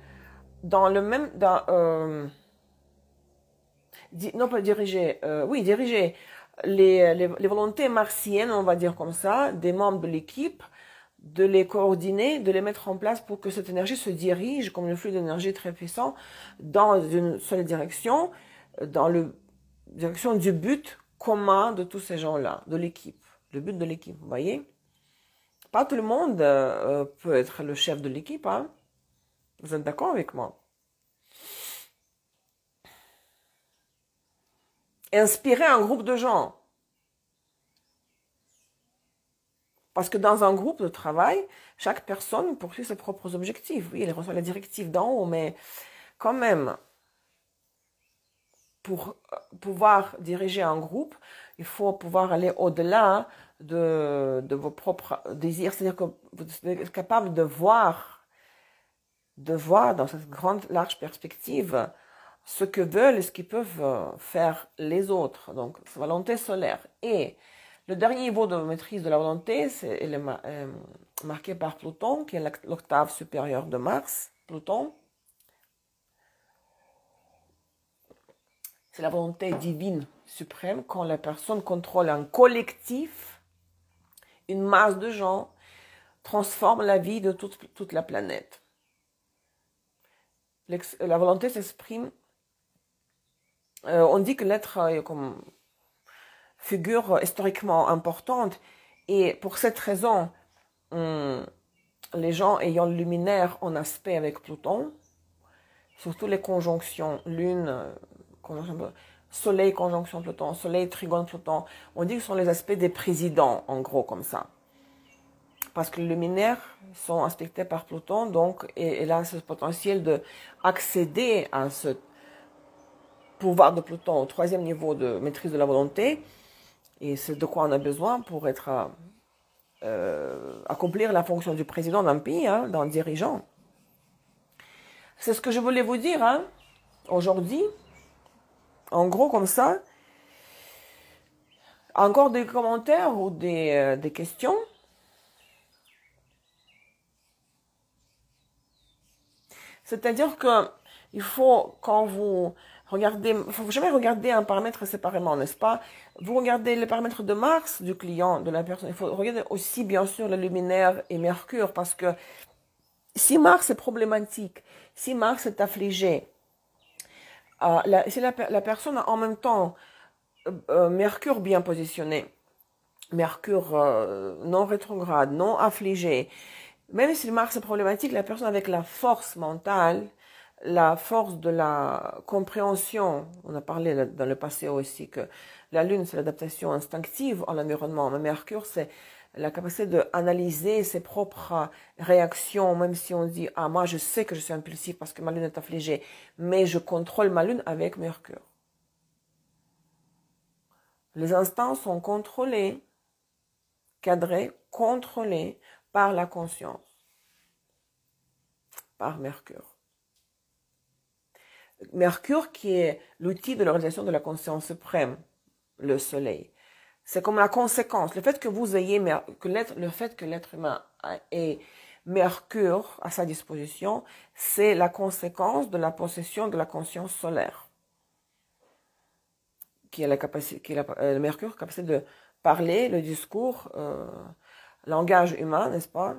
dans le même non pas diriger oui diriger les volontés martiennes, on va dire comme ça, des membres de l'équipe, de les coordonner, de les mettre en place pour que cette énergie se dirige comme le flux d'énergie très puissant dans une seule direction, dans la direction du but commun de tous ces gens-là, de l'équipe, le but de l'équipe, vous voyez. Pas tout le monde peut être le chef de l'équipe, hein. Vous êtes d'accord avec moi? Inspirer un groupe de gens. Parce que dans un groupe de travail, chaque personne poursuit ses propres objectifs. Oui, elle reçoit les directives d'en haut, mais quand même, pour pouvoir diriger un groupe, il faut pouvoir aller au-delà de vos propres désirs. C'est-à-dire que vous êtes capable de voir dans cette grande, large perspective ce que veulent et ce qu'ils peuvent faire les autres. Donc, c'est la volonté solaire. Et le dernier niveau de maîtrise de la volonté, elle est marqué par Pluton, qui est l'octave supérieure de Mars. Pluton, c'est la volonté divine suprême quand la personne contrôle un collectif, une masse de gens, transforme la vie de toute la planète. La volonté s'exprime. On dit que l'être est comme figure historiquement importante et pour cette raison, les gens ayant le luminaire en aspect avec Pluton, surtout les conjonctions Lune, Soleil conjonction Pluton, Soleil trigone Pluton, on dit que ce sont les aspects des présidents, en gros comme ça. Parce que les luminaires sont aspectés par Pluton, donc et là ce potentiel de accéder à ce pouvoir de Pluton au troisième niveau de maîtrise de la volonté, et c'est de quoi on a besoin pour accomplir la fonction du président d'un pays, hein, d'un dirigeant. C'est ce que je voulais vous dire hein, aujourd'hui. En gros, comme ça. Encore des commentaires ou des questions? C'est-à-dire que il faut, quand vous regardez, il ne faut jamais regarder un paramètre séparément, n'est-ce pas? Vous regardez les paramètres de Mars, du client, de la personne. Il faut regarder aussi, bien sûr, le luminaire et Mercure, parce que si Mars est problématique, si Mars est affligé, si la personne a en même temps Mercure bien positionné, Mercure non rétrograde, non affligé, même si Mars est problématique, la personne avec la force mentale la force de la compréhension. On a parlé dans le passé aussi que la Lune, c'est l'adaptation instinctive à l'environnement. Mais Mercure, c'est la capacité d'analyser ses propres réactions, même si on dit, ah, moi, je sais que je suis impulsif parce que ma Lune est affligée, mais je contrôle ma Lune avec Mercure. Les instants sont contrôlés, cadrés, contrôlés par la conscience, par Mercure. Mercure qui est l'outil de l'organisation de la conscience suprême, le soleil. C'est comme la conséquence. Le fait que vous ayez, le fait que l'être humain ait Mercure à sa disposition, c'est la conséquence de la possession de la conscience solaire. Qui a la capacité, le Mercure, capacité de parler, le discours, langage humain, n'est-ce pas?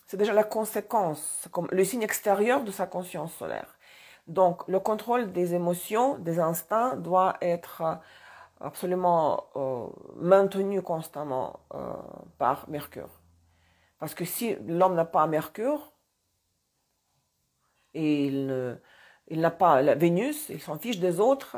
C'est déjà la conséquence, c'est comme le signe extérieur de sa conscience solaire. Donc, le contrôle des émotions, des instincts doit être absolument maintenu constamment par Mercure. Parce que si l'homme n'a pas Mercure, et il n'a pas la Vénus, il s'en fiche des autres,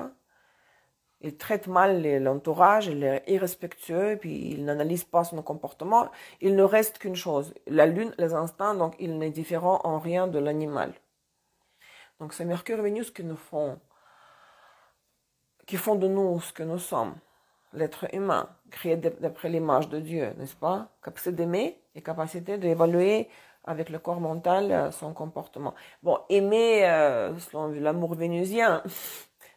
il traite mal l'entourage, il est irrespectueux, puis il n'analyse pas son comportement, il ne reste qu'une chose, la lune, les instincts, donc il n'est différent en rien de l'animal. Donc c'est Mercure et Vénus qui font de nous ce que nous sommes, l'être humain, créé d'après l'image de Dieu, n'est-ce pas? Capacité d'aimer et capacité d'évaluer avec le corps mental son comportement. Bon, aimer selon l'amour vénusien,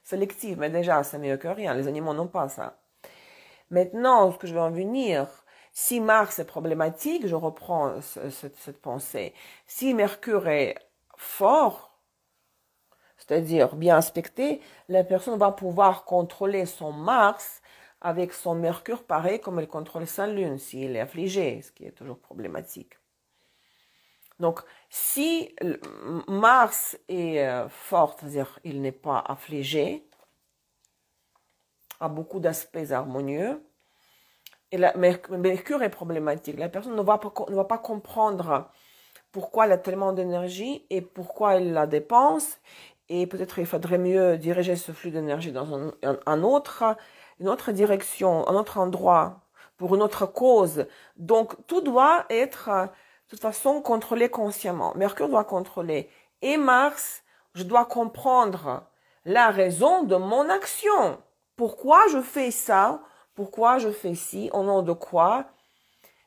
sélectif, mais déjà c'est mieux que rien, les animaux n'ont pas ça. Maintenant, ce que je veux en venir, si Mars est problématique, je reprends cette pensée, si Mercure est fort, c'est-à-dire bien aspecté, la personne va pouvoir contrôler son Mars avec son Mercure pareil comme elle contrôle sa Lune s'il est affligé, ce qui est toujours problématique. Donc, si Mars est fort, c'est-à-dire il n'est pas affligé, a beaucoup d'aspects harmonieux, et Mercure est problématique. La personne ne va pas comprendre pourquoi elle a tellement d'énergie et pourquoi elle la dépense. Et peut-être il faudrait mieux diriger ce flux d'énergie dans une autre direction, un autre endroit, pour une autre cause. Donc, tout doit être, de toute façon, contrôlé consciemment. Mercure doit contrôler. Et Mars, je dois comprendre la raison de mon action. Pourquoi je fais ça? Pourquoi je fais ci? Au nom de quoi?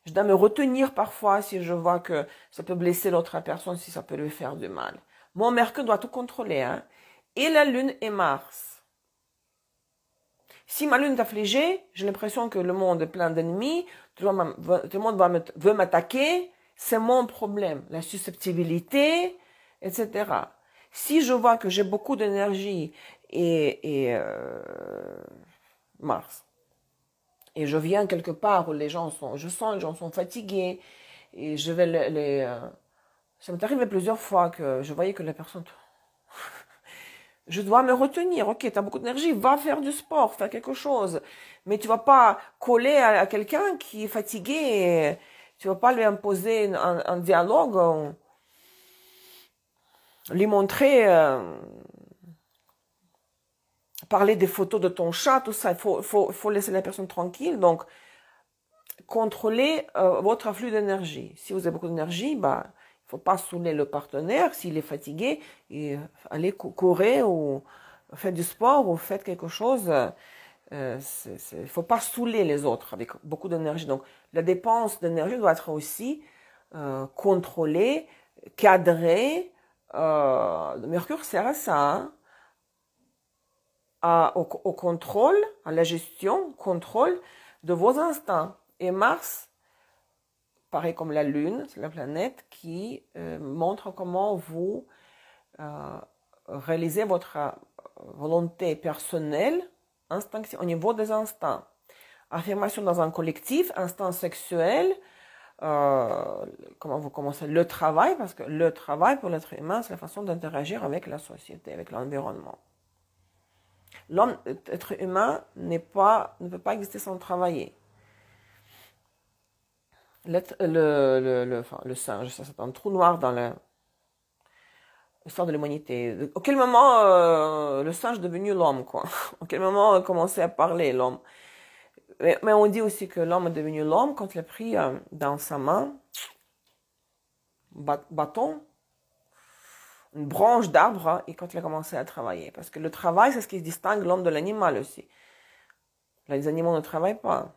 Je dois me retenir parfois si je vois que ça peut blesser l'autre personne, si ça peut lui faire du mal. Mon Mercure doit tout contrôler, hein. Et la Lune et Mars. Si ma Lune est affligée, j'ai l'impression que le monde est plein d'ennemis, tout le monde veut m'attaquer, c'est mon problème. La susceptibilité, etc. Si je vois que j'ai beaucoup d'énergie et Mars, et je viens quelque part où je sens les gens sont fatigués, et je vais ça m'est arrivé plusieurs fois que je voyais que la personne, je dois me retenir. Ok, tu as beaucoup d'énergie, va faire du sport, faire quelque chose. Mais tu vas pas coller à quelqu'un qui est fatigué, et tu vas pas lui imposer un dialogue, lui montrer, parler des photos de ton chat, tout ça. Il faut laisser la personne tranquille. Donc, contrôlez votre afflux d'énergie. Si vous avez beaucoup d'énergie, bah, il faut pas saouler le partenaire. S'il est fatigué, et allez courir ou faites du sport ou faites quelque chose. Il faut pas saouler les autres avec beaucoup d'énergie. Donc, la dépense d'énergie doit être aussi contrôlée, cadrée. Mercure sert à ça, hein, au contrôle, à la gestion, contrôle de vos instincts. Et Mars, pareil comme la Lune, c'est la planète qui montre comment vous réalisez votre volonté personnelle, instinctive, au niveau des instincts. Affirmation dans un collectif, instinct sexuel, comment vous commencez le travail, parce que le travail pour l'être humain, c'est la façon d'interagir avec la société, avec l'environnement. L'homme, être humain, ne peut pas exister sans travailler. Le singe, ça c'est un trou noir dans l'histoire de l'humanité. À quel moment le singe est devenu l'homme, quoi? À quel moment on a commencé à parler, l'homme? Mais on dit aussi que l'homme est devenu l'homme quand il a pris dans sa main bâton, une branche d'arbre, hein, et quand il a commencé à travailler. Parce que le travail, c'est ce qui distingue l'homme de l'animal aussi. Les animaux ne travaillent pas.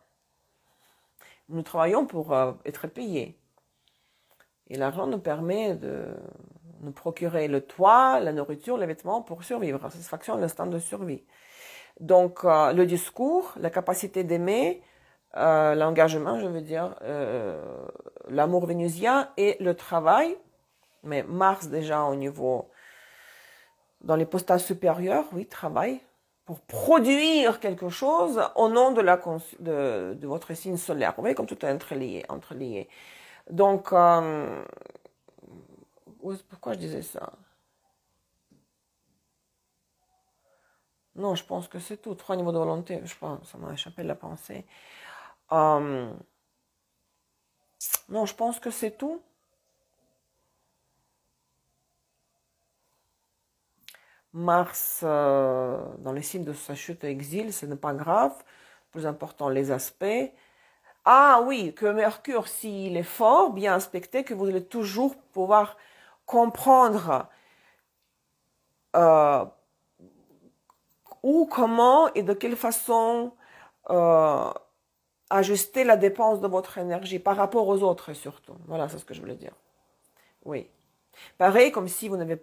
Nous travaillons pour être payés. Et l'argent nous permet de nous procurer le toit, la nourriture, les vêtements pour survivre, la satisfaction de l'instinct de survie. Donc, le discours, la capacité d'aimer, l'engagement, je veux dire, l'amour vénusien et le travail, mais Mars déjà au niveau, dans les postats supérieurs, oui, travail, pour produire quelque chose au nom de votre signe solaire. Vous voyez comme tout est entrelié. Donc, pourquoi je disais ça? Non, je pense que c'est tout. 3 niveaux de volonté, je pense, ça m'a échappé de la pensée. Non, je pense que c'est tout. Mars, dans les signes de sa chute et exil, ce n'est pas grave. Plus important, les aspects. Ah oui, que Mercure, s'il est fort, bien aspecté, que vous allez toujours pouvoir comprendre où, comment et de quelle façon ajuster la dépense de votre énergie par rapport aux autres surtout. Voilà, c'est ce que je voulais dire. Oui. Pareil comme si vous n'avez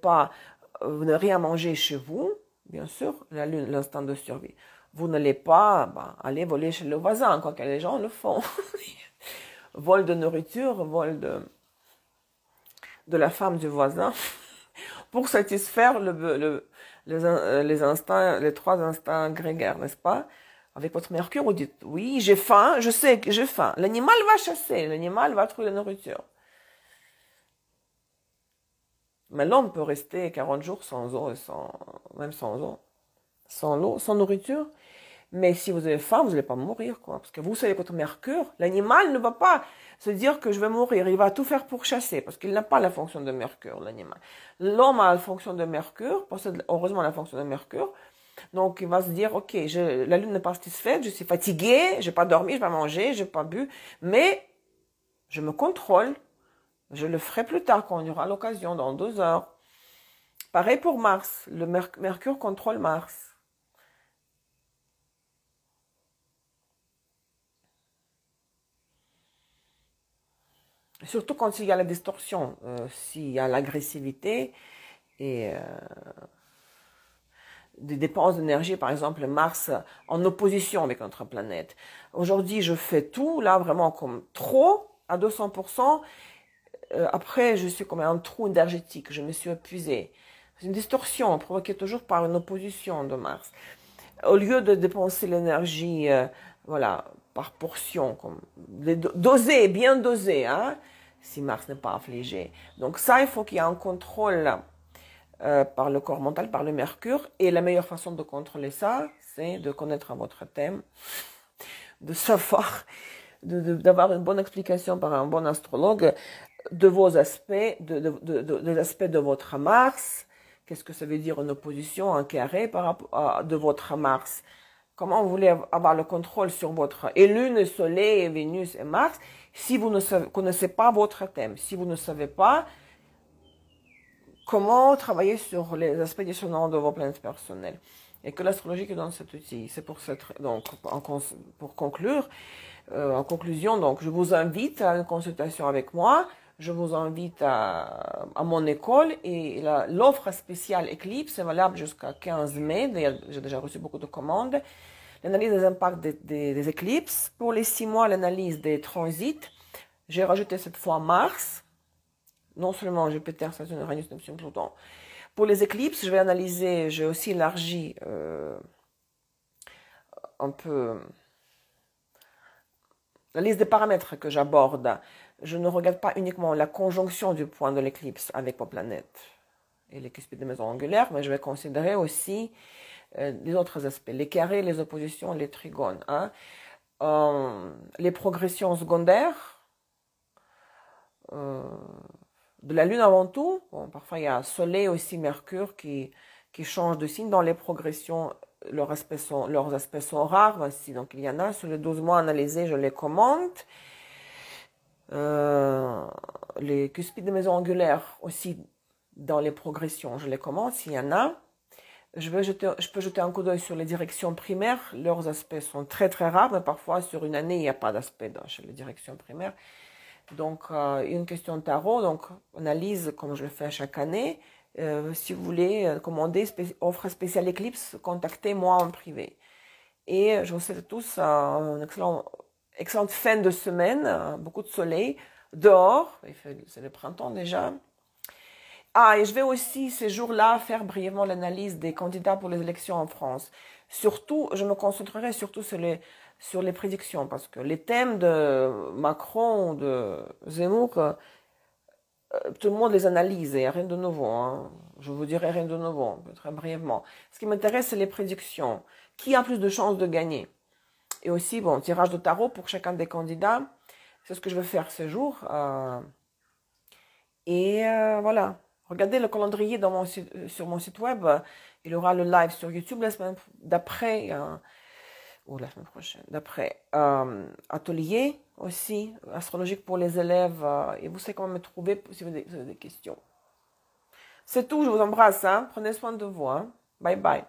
rien mangé chez vous, bien sûr, la lune, l'instinct de survie. Vous n'allez pas aller voler chez le voisin, quoique les gens le font. Vol de nourriture, vol de la femme du voisin, pour satisfaire les instincts, les 3 instincts grégaires, n'est-ce pas? Avec votre Mercure, vous dites, oui, j'ai faim, je sais que j'ai faim. L'animal va chasser, l'animal va trouver la nourriture. Mais l'homme peut rester 40 jours sans eau, même sans eau, sans eau, sans nourriture. Mais si vous avez faim, vous n'allez pas mourir, quoi. Parce que vous savez que votre Mercure, l'animal ne va pas se dire que je vais mourir. Il va tout faire pour chasser, parce qu'il n'a pas la fonction de Mercure, l'animal. L'homme a la fonction de Mercure, possède heureusement la fonction de Mercure. Donc, il va se dire, ok, la lune n'est pas satisfaite, je suis fatigué, j'ai pas dormi, j'ai pas mangé, j'ai pas bu, mais je me contrôle. Je le ferai plus tard quand il y aura l'occasion, dans 2 heures. Pareil pour Mars. Le Mercure contrôle Mars. Surtout quand il y a la distorsion, s'il y a l'agressivité et des dépenses d'énergie, par exemple Mars en opposition avec notre planète. Aujourd'hui, je fais tout, là vraiment comme trop, à 200%. Après, je suis comme un trou énergétique, je me suis épuisée. C'est une distorsion provoquée toujours par une opposition de Mars. Au lieu de dépenser l'énergie, voilà, par portion, comme doser, bien doser, hein, si Mars n'est pas affligé. Donc ça, il faut qu'il y ait un contrôle par le corps mental, par le Mercure. Et la meilleure façon de contrôler ça, c'est de connaître votre thème, de savoir, d'avoir une bonne explication par un bon astrologue de vos aspects, des aspects de votre Mars. Qu'est-ce que ça veut dire une opposition, un carré par rapport de votre Mars? Comment vous voulez avoir le contrôle sur votre Lune, Soleil, Vénus et Mars si vous ne connaissez pas votre thème, si vous ne savez pas comment travailler sur les aspects dissonants de vos planètes personnelles. Et que l'astrologie qui donne cet outil. C'est pour donc, pour conclure, en conclusion, donc, je vous invite à une consultation avec moi. Je vous invite à mon école et l'offre spéciale Eclipse est valable jusqu'à 15 mai. J'ai déjà reçu beaucoup de commandes. L'analyse des impacts des éclipses. Pour les 6 mois, l'analyse des transits. J'ai rajouté cette fois Mars. Non seulement Jupiter, Saturne, Uranus, Neptune, Pluton. Pour les éclipses, je vais analyser, j'ai aussi élargi un peu la liste des paramètres que j'aborde. Je ne regarde pas uniquement la conjonction du point de l'éclipse avec vos planètes et les cuspides des maisons angulaires, mais je vais considérer aussi les autres aspects, les carrés, les oppositions, les trigones, hein. Les progressions secondaires, de la Lune avant tout. Bon, parfois, il y a Soleil aussi, Mercure qui change de signe dans les progressions. Leurs aspects sont rares aussi. Donc, il y en a. Sur les 12 mois analysés, je les commente. Les cuspides de maison angulaire aussi dans les progressions, je les commente s'il y en a. Je peux jeter un coup d'œil sur les directions primaires. Leurs aspects sont très très rares, mais parfois sur une année, il n'y a pas d'aspect chez les directions primaires. Donc, une question de tarot, donc analyse comme je le fais chaque année. Si vous voulez commander offre spéciale Eclipse, contactez-moi en privé. Et je vous souhaite à tous une excellente fin de semaine, beaucoup de soleil dehors, c'est le printemps déjà. Ah, et je vais aussi ces jours-là faire brièvement l'analyse des candidats pour les élections en France. Surtout, je me concentrerai surtout sur les prédictions, parce que les thèmes de Macron, de Zemmour, tout le monde les analyse, il n'y a rien de nouveau. Hein. Je vous dirai rien de nouveau, très brièvement. Ce qui m'intéresse, c'est les prédictions. Qui a plus de chances de gagner? Et aussi, bon, tirage de tarot pour chacun des candidats. C'est ce que je vais faire ce jour. Voilà. Regardez le calendrier sur mon site web. Il y aura le live sur YouTube la semaine d'après, ou la semaine prochaine, d'après atelier aussi, astrologique pour les élèves. Et vous savez comment me trouver si vous avez des questions. C'est tout, je vous embrasse. Hein. Prenez soin de vous. Hein. Bye bye.